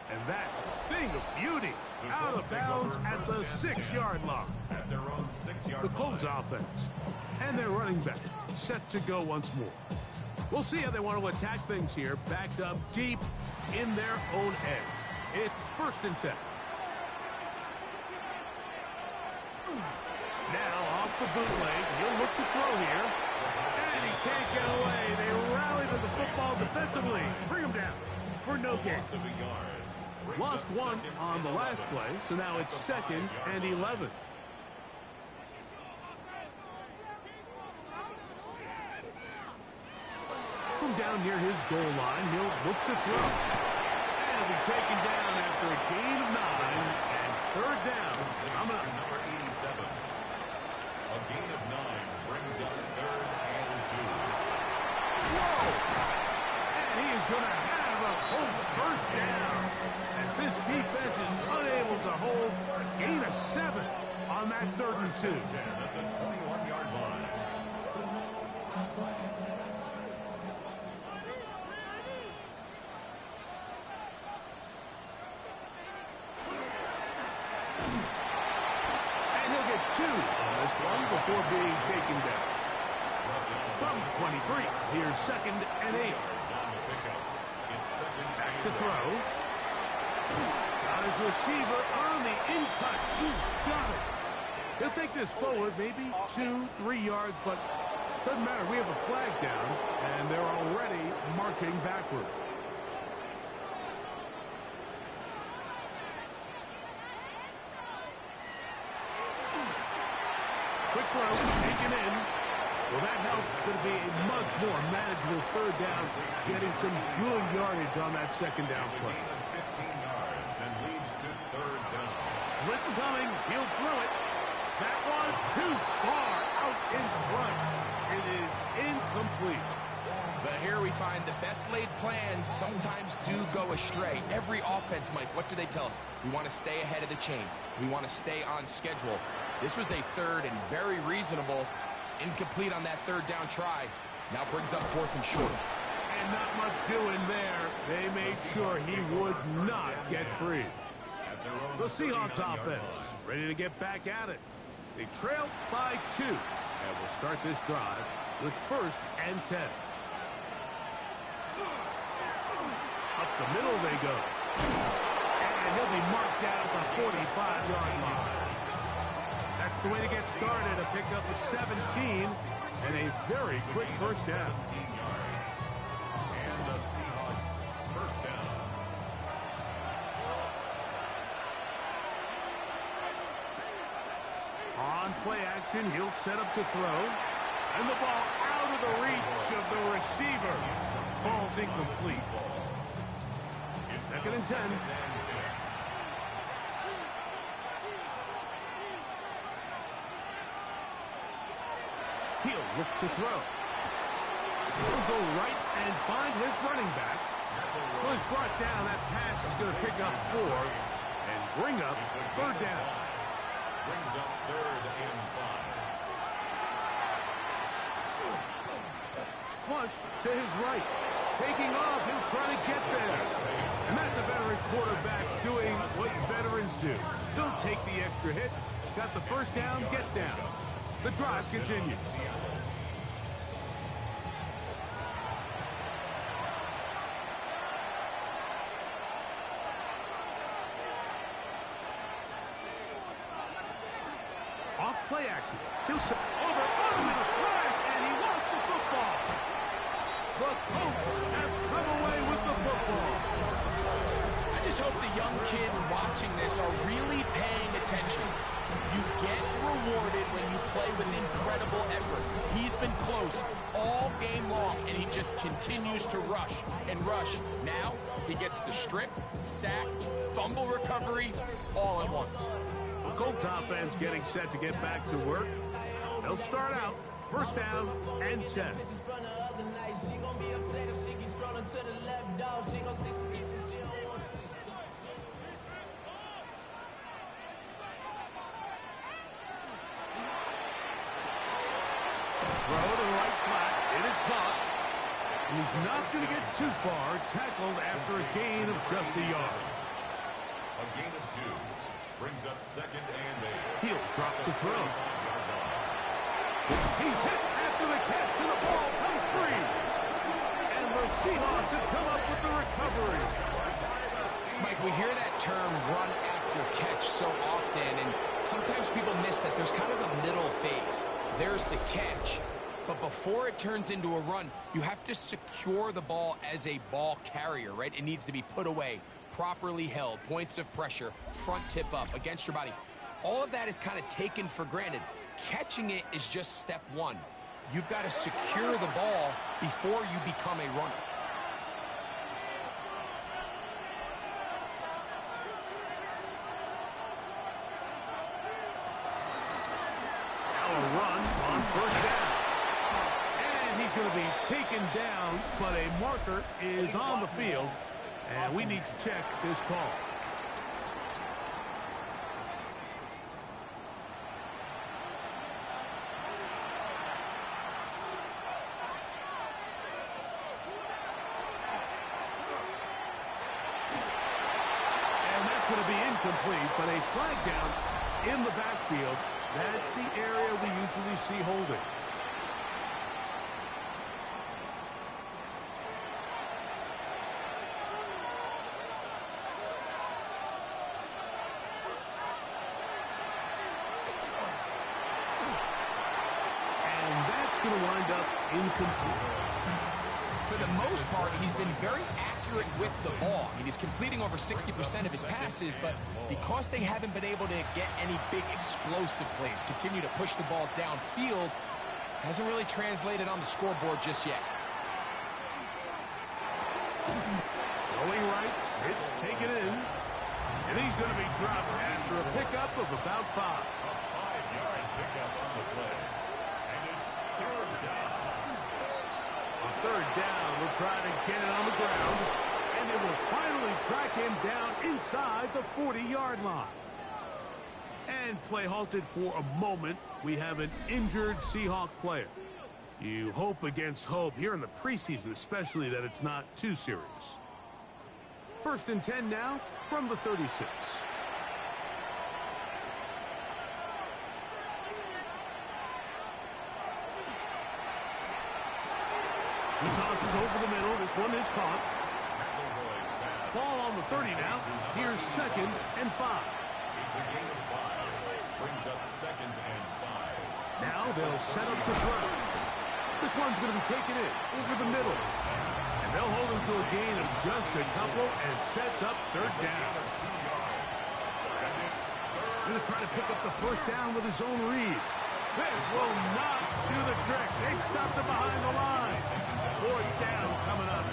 And that's a thing of beauty. Out of bounds at the 6-yard line. At their own 6-yard The Colts offense. And their running back set to go once more. We'll see how they want to attack things here. Backed up deep in their own end. It's 1st and 10. Now off the bootleg. He'll look to throw here. And he can't get away. They rally to the football defensively. Bring him down for no gain. Lost 1 on the last play, so now it's 2nd and 11. From down near his goal line, he'll look to throw. And he'll be taken down after a gain of 9 and 3rd down. I'm going to number 87. A gain of 9 brings up 3rd and 2. Whoa! And he is going to have a Colts 1st down as this defense is unable to hold. Gain of 7 on that 3rd and 2. 10 at the 21-yard line. And he'll get 2 on this one before being taken down. From the 23, here's 2nd and 8. Back to throw. Got his receiver on the in-cut. He's got it. He'll take this forward, maybe 2-3 yards, but doesn't matter. We have a flag down, and they're already marching backwards. Quick throw, taken in. Well, that helps. It's going to be a much more manageable 3rd down, getting some good yardage on that 2nd down play. 15 yards and leads to 3rd down. Blitz coming. He'll throw it. That one too far out in front. It is incomplete. But here we find the best laid plans sometimes do go astray. Every offense, Mike, what do they tell us? We want to stay ahead of the chains. We want to stay on schedule. This was a 3rd and very reasonable. Incomplete on that 3rd down try. Now brings up 4th and short. And not much doing there. They made sure he would not get free. The Seahawks offense ready to get back at it. They trail by 2. And will start this drive with 1st and 10. Up the middle they go. And he'll be marked down at the 45-yard line. That's the way to get started. A pickup of 17 and a very quick 1st down. 17 yards. And the Seahawks 1st down. On play action, he'll set up to throw. And the ball out of the reach of the receiver. Falls incomplete. 2nd and 10. He'll look to throw. He'll go right and find his running back. Well, he's brought down. That pass is going to pick up 4 and bring up 3rd down. Brings up 3rd and 5. Flush to his right. Taking off, he'll try to get there. And that's a veteran quarterback doing what veterans do. Don't take the extra hit. got the first down, get down. The drive continues. Off play action. He'll set over with a flash, and he lost the football. The Colts have come away with the football. I just hope the young kids watching this are really paying attention. You get rewarded when you play with incredible effort. He's been close all game long, and he just continues to rush and rush. Now he gets the strip, sack, fumble recovery, all at once. The Colts offense getting set to get back to work. They'll start out first down and 10. Throw to the right flat. It is caught. He's not going to get too far. Tackled after a gain of just a yard. A gain of 2 brings up second and 8. He'll drop to throw. He's hit after the catch, and the ball comes free. And the Seahawks have come up with the recovery. Mike, we hear that term run after catch so often, and sometimes people miss that there's kind of a middle phase. There's the catch, but before it turns into a run, you have to secure the ball as a ball carrier, right? It needs to be put away, properly held, points of pressure, front tip up against your body. All of that is kind of taken for granted. Catching it is just step one. You've got to secure the ball before you become a runner. Run on first down. And he's going to be taken down, but a marker is on the field, and we need to check this call. And that's going to be incomplete, but a flag down in the backfield. That's the area we usually see holding. And that's going to wind up incomplete. For the most part, he's been very accurate with the ball. I mean, he's completing over 60% of his passes, but because they haven't been able to get any big explosive plays, continue to push the ball downfield, hasn't really translated on the scoreboard just yet. Going right, it's taken in, and he's going to be dropped after a pickup of about 5. A 5-yard pickup on the play. And it's third down. On third down, we'll try to get it on the ground, and it will finally track him down inside the 40-yard line. And play halted for a moment. We have an injured Seahawk player. You hope against hope here in the preseason, especially, that it's not too serious. First and 10 now from the 36. He tosses over the middle. This one is caught. Ball on the 30 now. Here's second and 5. It's a gain of 5. Brings up second and 5. Now they'll set up to throw. This one's going to be taken in over the middle. And they'll hold him to a gain of just a couple and sets up third down. Going to try to pick up the first down with his own read. This will not do the trick. They've stopped him behind the line. Fourth down coming up.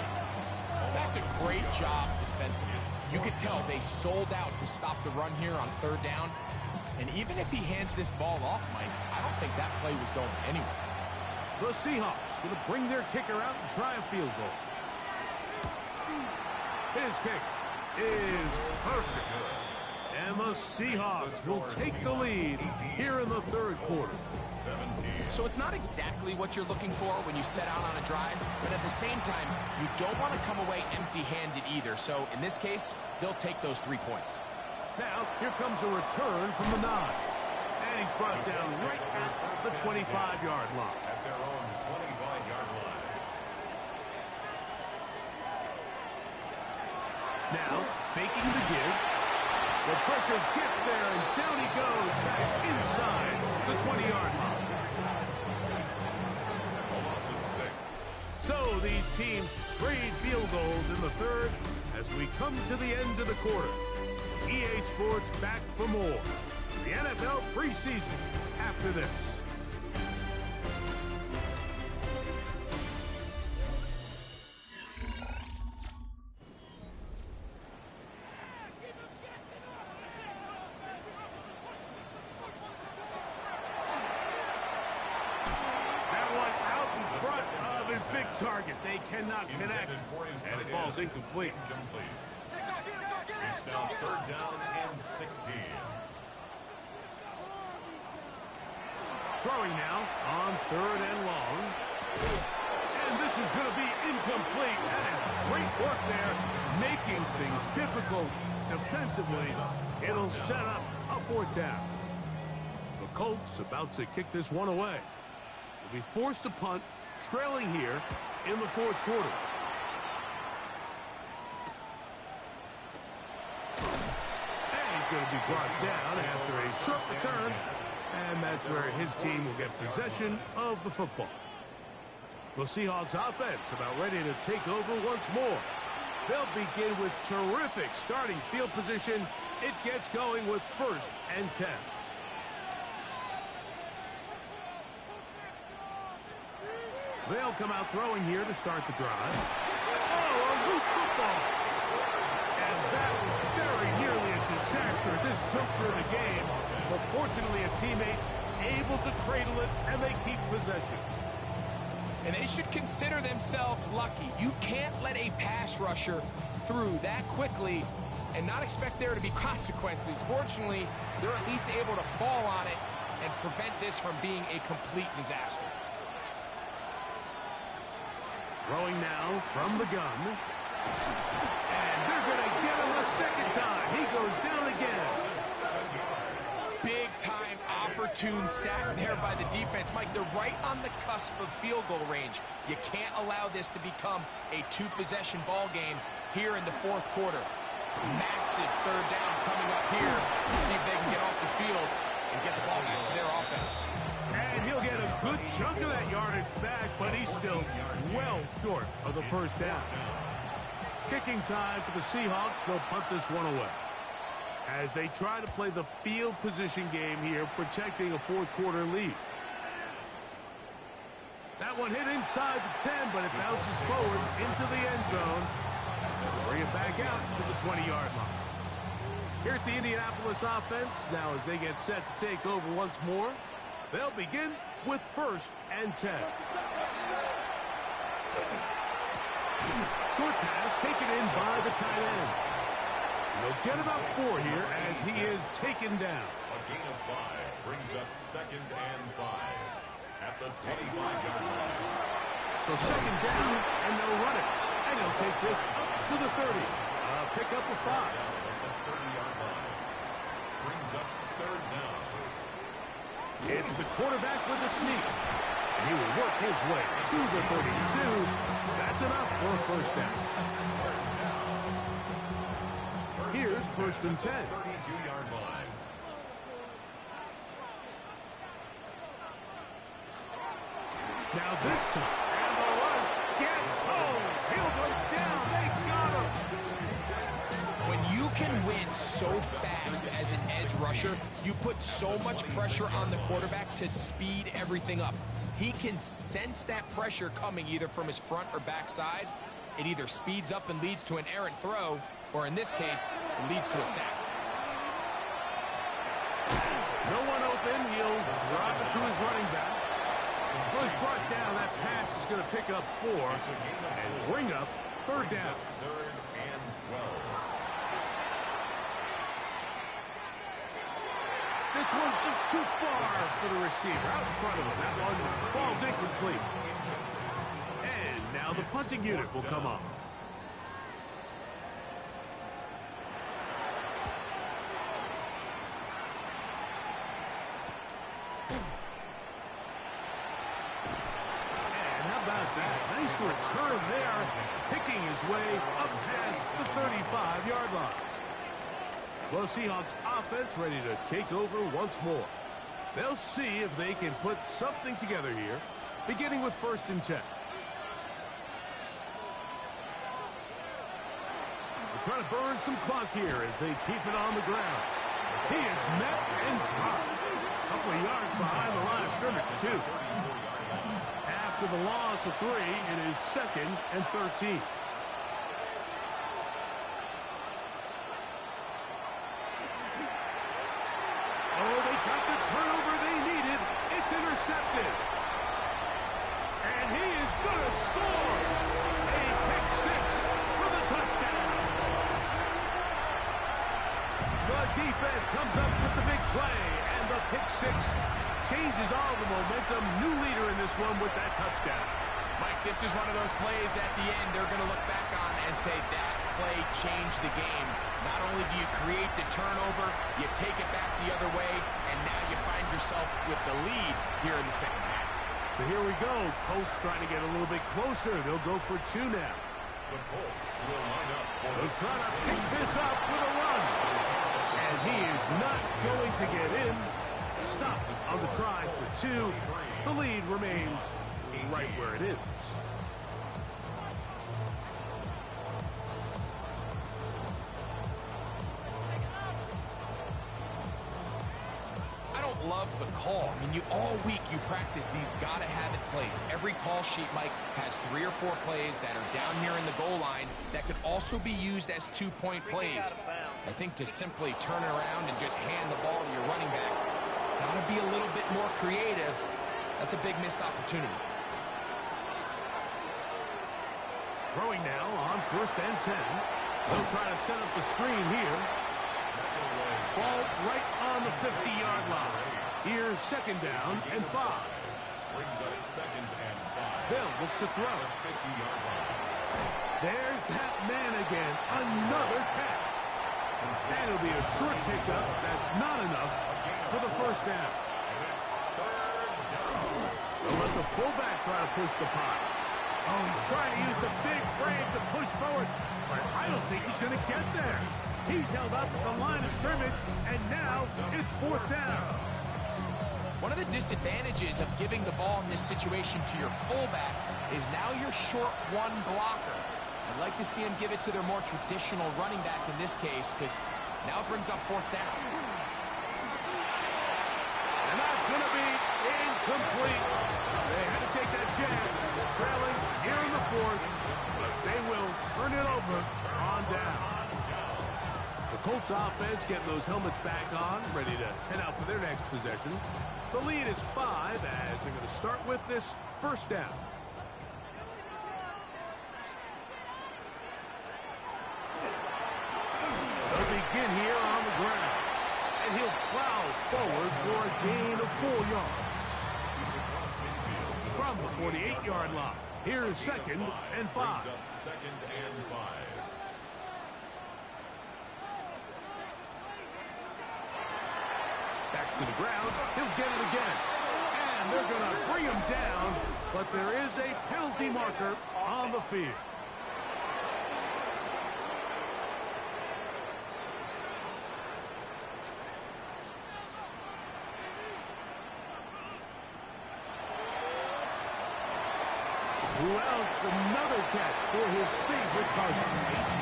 That's a great job defensively. You could tell they sold out to stop the run here on third down. And even if he hands this ball off, Mike, I don't think that play was going anywhere. The Seahawks going to bring their kicker out and try a field goal. His kick is perfect. And the Seahawks will take the lead here in the third quarter. So it's not exactly what you're looking for when you set out on a drive, but at the same time, you don't want to come away empty-handed either. So in this case, they'll take those 3 points. Now, here comes a return from the 9. And he's brought down right at the 25-yard line. At their own 25-yard line. Now, faking the give. The pressure gets there, and down he goes back inside the 20-yard line. A loss of 6. So these teams trade field goals in the third as we come to the end of the quarter. EA Sports back for more. The NFL preseason after this. Target. They cannot connect, and it falls incomplete. It's now 3rd down and 16. Throwing now on 3rd and long. And this is going to be incomplete. That is great work there, making things difficult defensively. It'll set up a 4th down. The Colts about to kick this one away. They'll be forced to punt, trailing here in the 4th quarter. And he's going to be brought down after a short return. And that's where his team will get possession of the football. The Seahawks offense about ready to take over once more. They'll begin with terrific starting field position. It gets going with 1st and 10. They'll come out throwing here to start the drive. Oh, a loose football. And that was very nearly a disaster at this juncture of the game. But fortunately, a teammate able to cradle it, and they keep possession. And they should consider themselves lucky. You can't let a pass rusher through that quickly and not expect there to be consequences. Fortunately, they're at least able to fall on it and prevent this from being a complete disaster. Throwing now from the gun. And they're going to get him a second time. He goes down again. Big-time opportune sack there by the defense. Mike, they're right on the cusp of field goal range. You can't allow this to become a 2-possession ball game here in the 4th quarter. Massive 3rd down coming up here. See if they can get off the field and get the ball back to their offense. And he'll get a good chunk of that yardage back, but he's still well short of the 1st down. Kicking time for the Seahawks. They'll punt this one away. As they try to play the field position game here, protecting a 4th quarter lead. That one hit inside the 10, but it bounces forward into the end zone. Bring it back out to the 20-yard line. Here's the Indianapolis offense. Now as they get set to take over once more, they'll begin with 1st and 10. Short pass taken in by the tight end. They'll get about 4 here as he is taken down. A gain of 5 brings up 2nd and 5 at the 25-yard line. So 2nd down, and they'll run it. And he'll take this up to the 30. Pick up a 5. At the 30-yard line. Brings up 3rd down. It's the quarterback with the sneak. He will work his way to the 32. That's enough for a 1st down. Here's 1st and 10. 32-yard line. Now this time, and the rush gets home. He'll go down. They got him. When you can win so fast as an edge rusher, you put so much pressure on the quarterback to speed everything up. He can sense that pressure coming either from his front or back side. It either speeds up and leads to an errant throw, or in this case, it leads to a sack. No one open. He'll drop it to his running back. Well, he's brought down. That pass is going to pick up 4 and bring up 3rd down. 3rd and 12. This one just too far for the receiver. Out in front of him. That one falls incomplete. And now the punting unit will come up. a return there, picking his way up past the 35-yard line. Well, Seahawks offense ready to take over once more. They'll see if they can put something together here, beginning with 1st and 10. They're trying to burn some clock here as they keep it on the ground. He is met and dropped. A couple of yards behind the line of scrimmage, too. After the loss of 3, it is 2nd and 13. Oh, they got the turnover they needed. It's intercepted. And he is going to score. A pick 6 for the touchdown. The defense comes up with the big play, and the pick 6 changes all the momentum. New leader in this one with that touchdown. Mike, this is one of those plays at the end they're going to look back on and say that play changed the game. Not only do you create the turnover, you take it back the other way, and now you find yourself with the lead here in the second half. So here we go. Colts trying to get a little bit closer. They'll go for 2 now. The Colts will line up for They'll try to pick this up with a run. And he is not going to get in. Stopped on the try for 2. The lead remains right where it is. I don't love the call. I mean, all week you practice these gotta-have-it plays. Every call sheet, Mike, has 3 or 4 plays that are down here in the goal line that could also be used as 2-point plays. I think to simply turn it around and just hand the ball to your running back, gotta be a little bit more creative. That's a big missed opportunity. Throwing now on 1st and 10. They'll try to set up the screen here. Ball right on the 50-yard line. Here's 2nd down and 5. brings up 2nd and 5. They'll look to throw. 50-yard line. There's that man again. Another catch. And it'll be a short pickup. That's not enough for the 1st down. And it's 3rd down. They'll let the fullback try to push the pile. Oh, he's trying to use the big frame to push forward. But I don't think he's going to get there. He's held up at the line of scrimmage, and now it's 4th down. One of the disadvantages of giving the ball in this situation to your fullback is now you're short 1 blocker. I'd like to see him give it to their more traditional running back in this case, because now it brings up 4th down. And that's going to be incomplete. They had to take that chance, trailing here in the 4th, but they will turn it over on down. The Colts offense getting those helmets back on, ready to head out for their next possession. The lead is 5 as they're going to start with this 1st down. They'll begin here on the ground, and he'll plow forward for a gain of 4 yards. From the 48-yard line, here is 2nd and 5. Brings up 2nd and 5. Back to the ground. He'll get it again. And they're going to bring him down, but there is a penalty marker on the field. Well, another catch for his favorite target.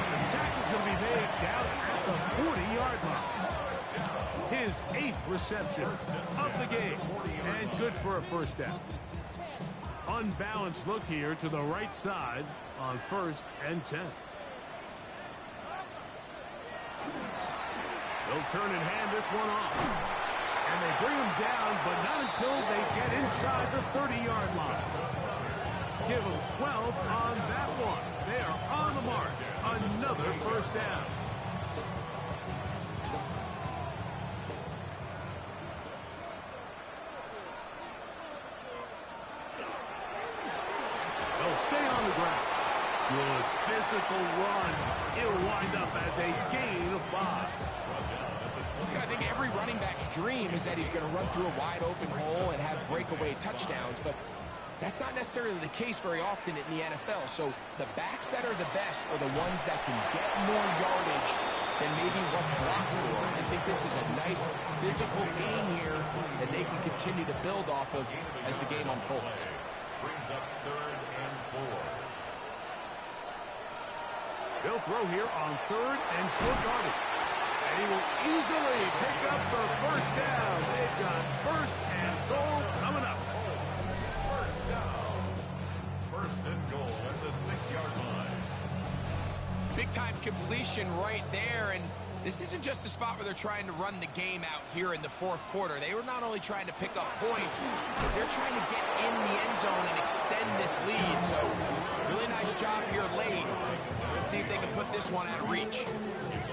The tackle's going to be made down at the 40-yard line. His 8th reception of the game, and good for a 1st down. Unbalanced look here to the right side on 1st and 10. They'll turn and hand this one off. And they bring him down, but not until they get inside the 30-yard line. Give them 12 on that one. They are on the mark. Another 1st down. They'll stay on the ground. Good physical run. It'll wind up as a gain of 5. I think every running back's dream is that he's going to run through a wide open hole and have breakaway touchdowns, but That's not necessarily the case very often in the NFL. So the backs that are the best are the ones that can get more yardage than maybe what's blocked for. And I think this is a nice physical game here that they can continue to build off of as the game unfolds. Brings up 3rd and 4. They'll throw here on 3rd and short yardage. And he will easily pick up the first down. They've got 1st and goal coming up. First down. 1st and goal at the 6-yard line. Big-time completion right there, and this isn't just a spot where they're trying to run the game out here in the 4th quarter. They were not only trying to pick up points, but they're trying to get in the end zone and extend this lead. So, really nice job here late. Let's see if they can put this one out of reach.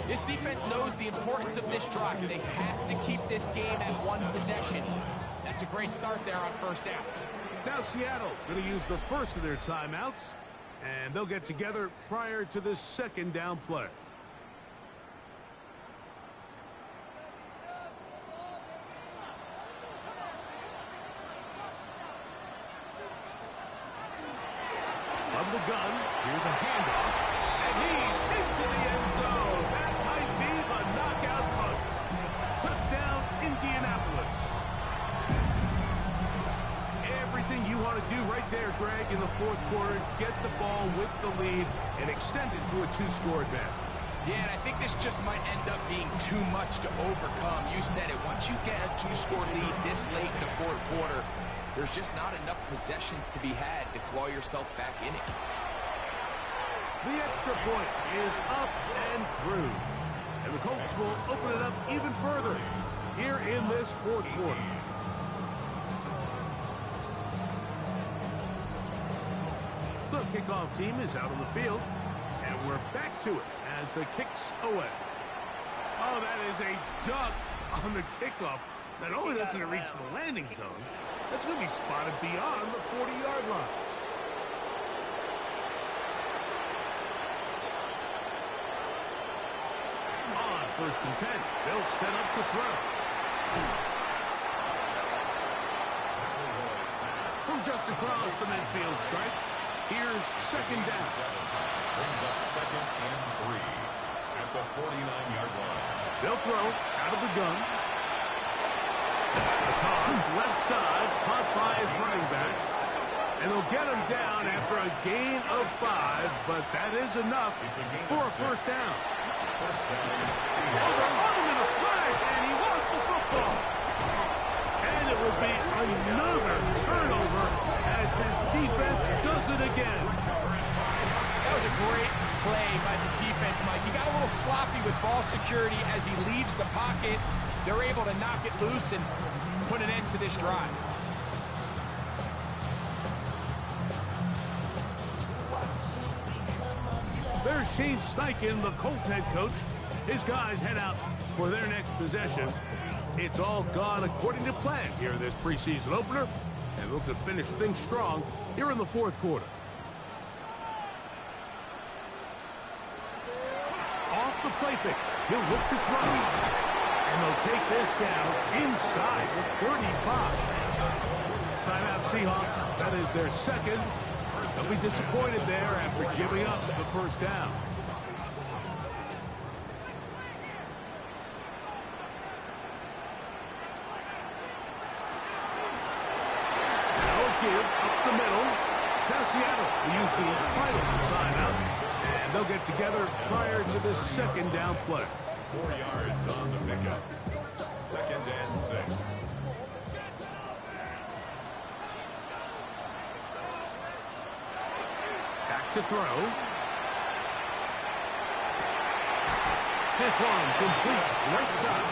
This defense knows the importance of this drive. They have to keep this game at 1 possession. That's a great start there on 1st down. Now Seattle going to use the first of their timeouts, and they'll get together prior to this 2nd down play. From the gun, here's a handoff, and he's into the end zone. That might be the knockout punch. Touchdown, Indianapolis. Everything you want to do right there, Greg, in the 4th quarter, get the ball with the lead and extend it to a 2-score advantage. Yeah, and I think this just might end up being too much to overcome. You said it. Once you get a 2-score lead this late in the 4th quarter, there's just not enough possessions to be had to claw yourself back in it. The extra point is up and through. And the Colts will open it up even further here in this 4th quarter. The kickoff team is out on the field, and we're back to it as the kicks away. Oh, that is a duck on the kickoff. Not only doesn't it reach the landing zone, that's going to be spotted beyond the 40-yard line. On 1st and 10, they'll set up to throw. From just across the midfield stripe, here's 2nd down. Brings up 2nd and 3 at the 49-yard line. They'll throw out of the gun. The toss left side, caught by his running back. And they'll get him down after a gain of 5, but that is enough for a 1st down. They're on him in a flash, and he lost the football. And it will be another turnover as this defense does it again. That was a great play by the defense, Mike. He got a little sloppy with ball security as he leaves the pocket. They're able to knock it loose and put an end to this drive. There's Shane Steichen, the Colts head coach. His guys head out for their next possession. It's all gone according to plan here in this preseason opener, and look to finish things strong here in the 4th quarter. Off the play fake, he'll look to throw. And they'll take this down inside the 35. Timeout Seahawks, that is their 2nd. They'll be disappointed there after giving up the 1st down. They'll give up the middle. Now Seattle will use the final timeout, and they'll get together prior to the 2nd down play. 4 yards on the pickup. 2nd and 6. Back to throw. This one complete right side.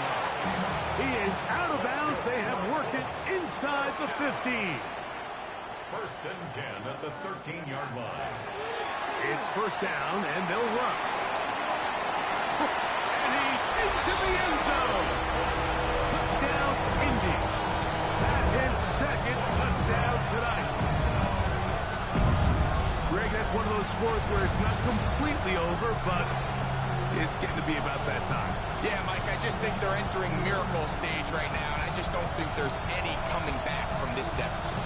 He is out of bounds. They have worked it inside the 50. 1st and 10 at the 13-yard line. It's 1st down, and they'll run. And he's into the end zone. Touchdown, Indy. That is 2nd touchdown tonight. Greg, that's one of those scores where it's not completely over, but it's getting to be about that time. Yeah, Mike, I just think they're entering miracle stage right now, and I just don't think there's any coming back from this deficit.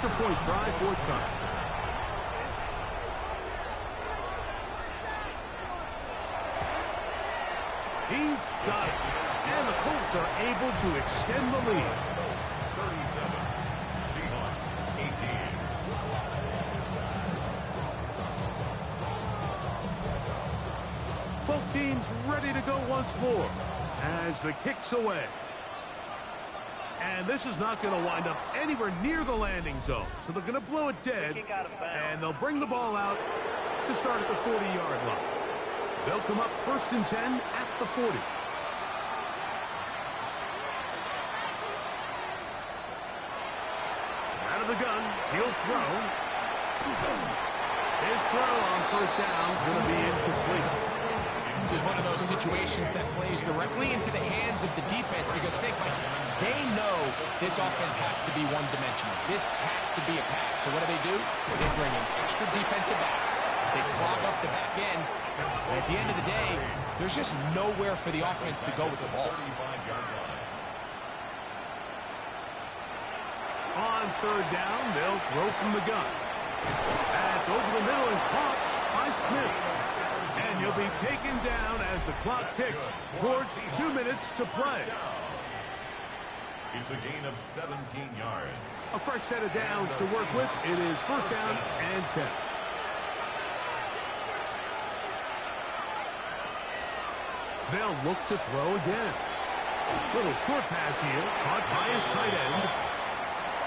extra point try forthcoming. He's got it. And the Colts are able to extend the lead. 37. Seahawks 18. Both teams ready to go once more as the kick's away. And this is not going to wind up anywhere near the landing zone. So they're going to blow it dead. And they'll bring the ball out to start at the 40-yard line. They'll come up 1st and 10 at the 40. Out of the gun, he'll throw. His throw on 1st down is going to be incomplete. This is one of those situations that plays directly into the hands of the defense because think about it. They know this offense has to be one-dimensional. This has to be a pass. So what do? They bring in extra defensive backs. They clog up the back end. And at the end of the day, there's just nowhere for the offense to go with the ball. 35-yard line. On 3rd down, they'll throw from the gun. That's over the middle and caught by Smith. And he'll be taken down as the clock ticks towards 2 minutes to play. It's a gain of 17 yards. A fresh set of downs to work with. It is 1st down and 10. They'll look to throw again. Little short pass here, caught by his tight end.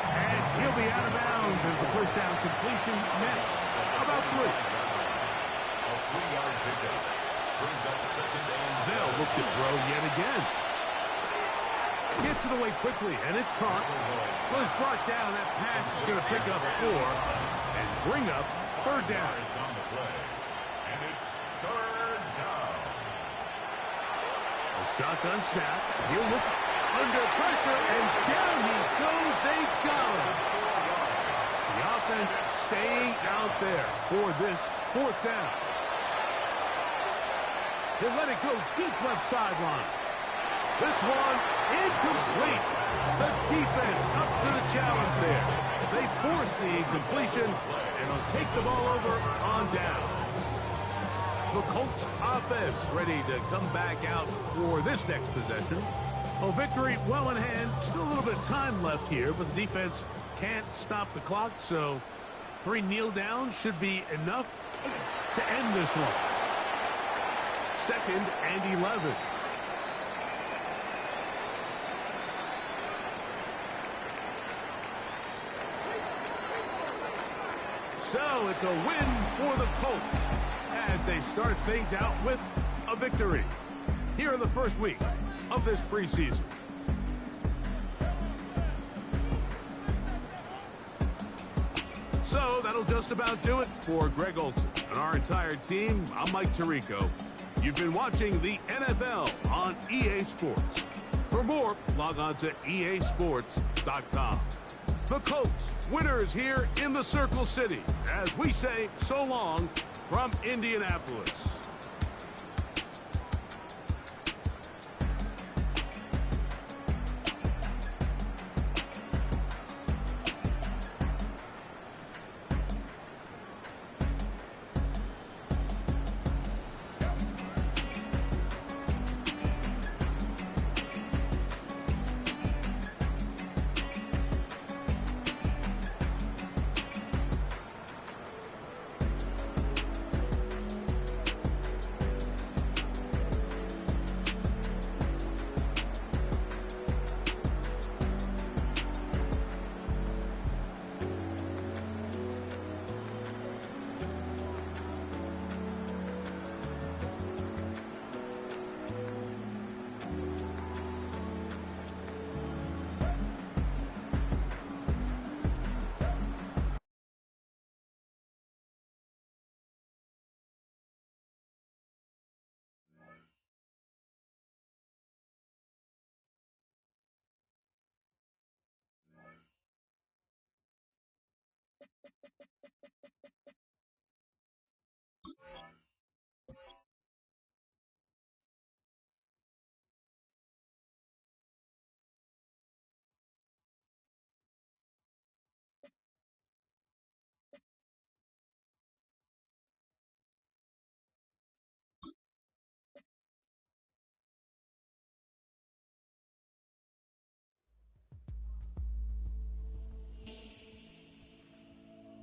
And he'll be out of bounds as the 1st down completion nets about 3. A 3-yard pickup. Brings up 2nd and 7. They'll look to throw yet again. Gets it away quickly, and it's caught. Was brought down. That pass is going to pick up 4 and bring up 3rd down. It's on the play. And it's 3rd down. A shotgun snap. He'll look under pressure, and down he goes. They got him. The offense staying out there for this 4th down. He'll let it go deep left sideline. This one incomplete. The defense up to the challenge there. They force the incompletion, and they'll take the ball over on down. The Colts offense ready to come back out for this next possession. Well, victory well in hand. Still a little bit of time left here, but the defense can't stop the clock, so 3 kneel downs should be enough to end this one. 2nd and 11. So it's a win for the Colts as they start things out with a victory here in the 1st week of this preseason. So that'll just about do it for Greg Olson and our entire team. I'm Mike Tirico. You've been watching the NFL on EA Sports. For more, log on to easports.com. The Colts, winners here in the Circle City, as we say so long from Indianapolis.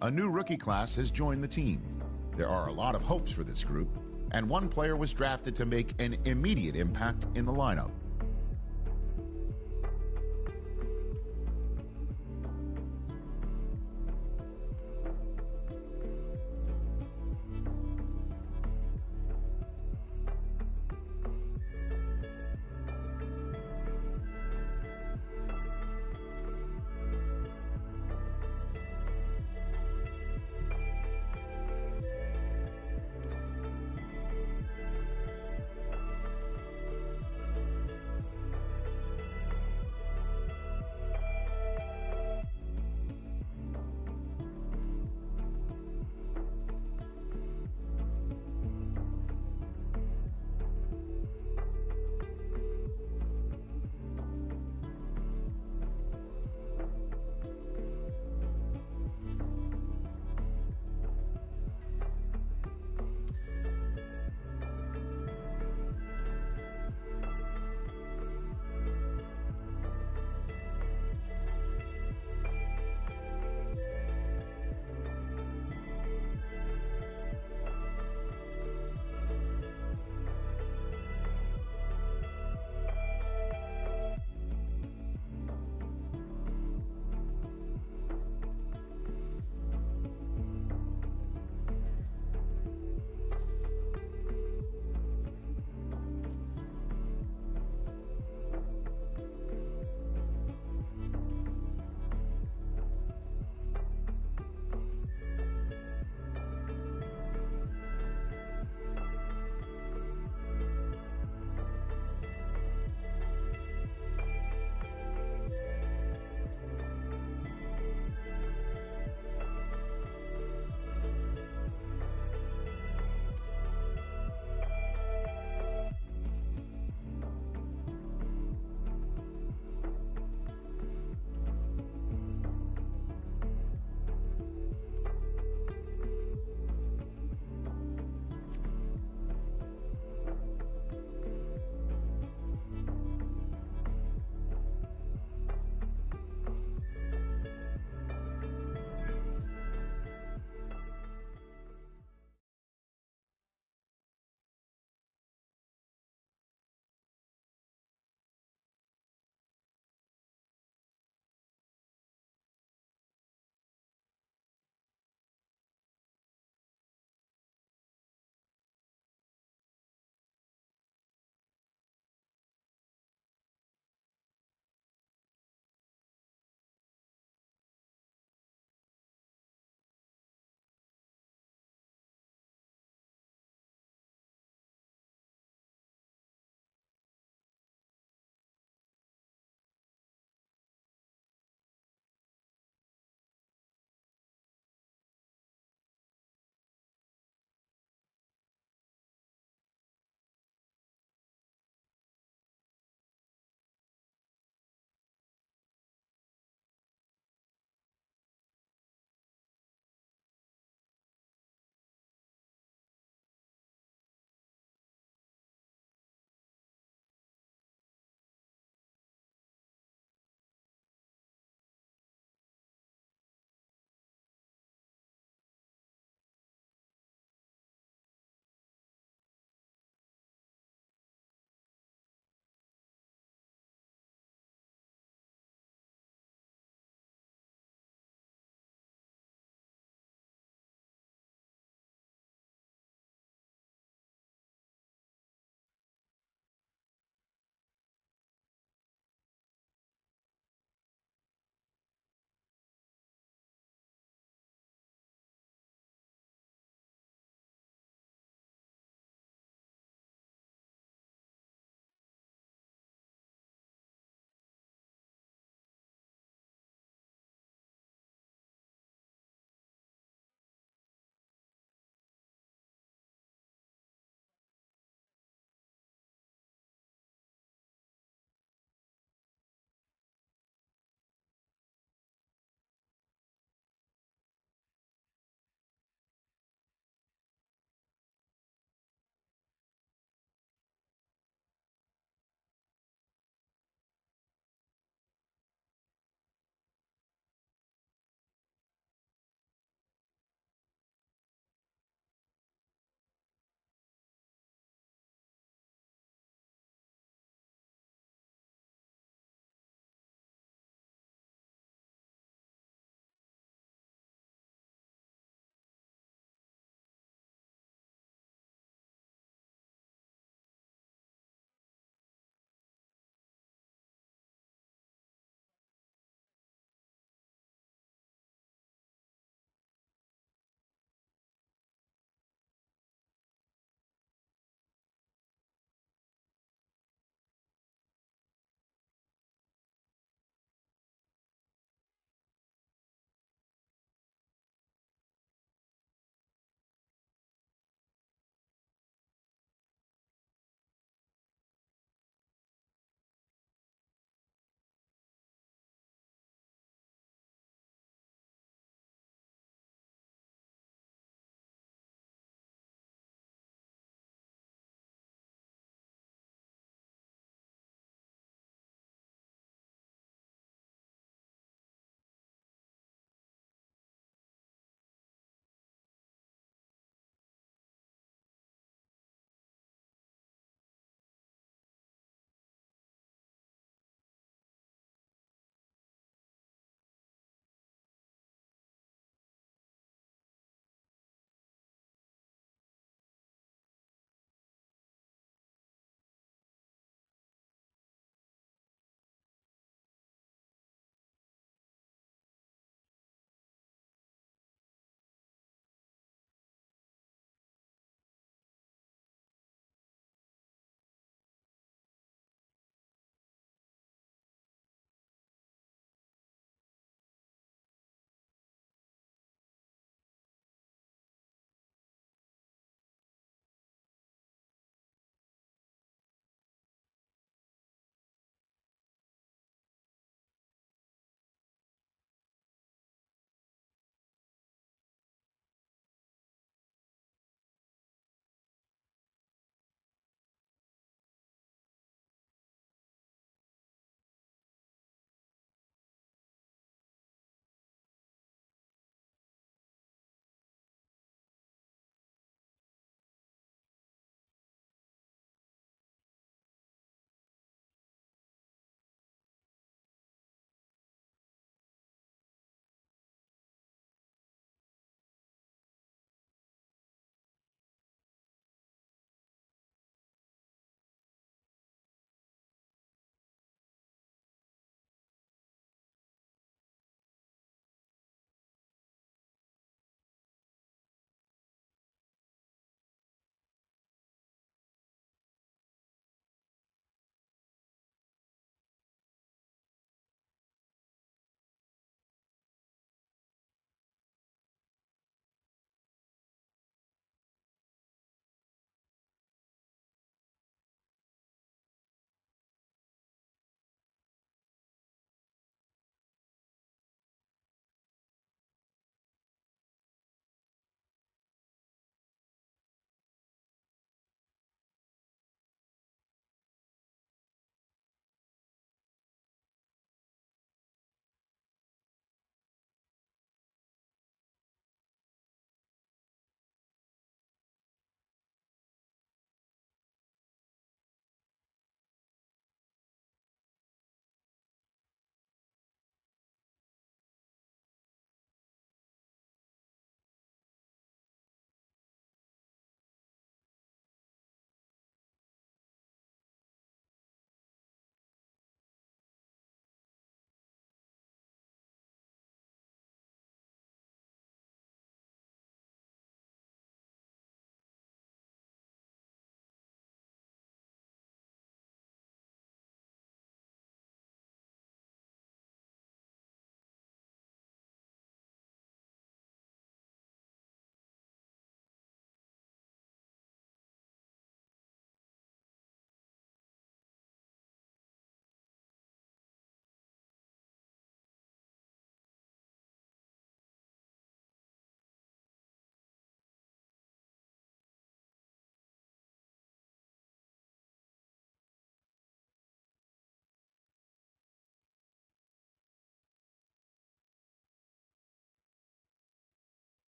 A new rookie class has joined the team. There are a lot of hopes for this group, and one player was drafted to make an immediate impact in the lineup.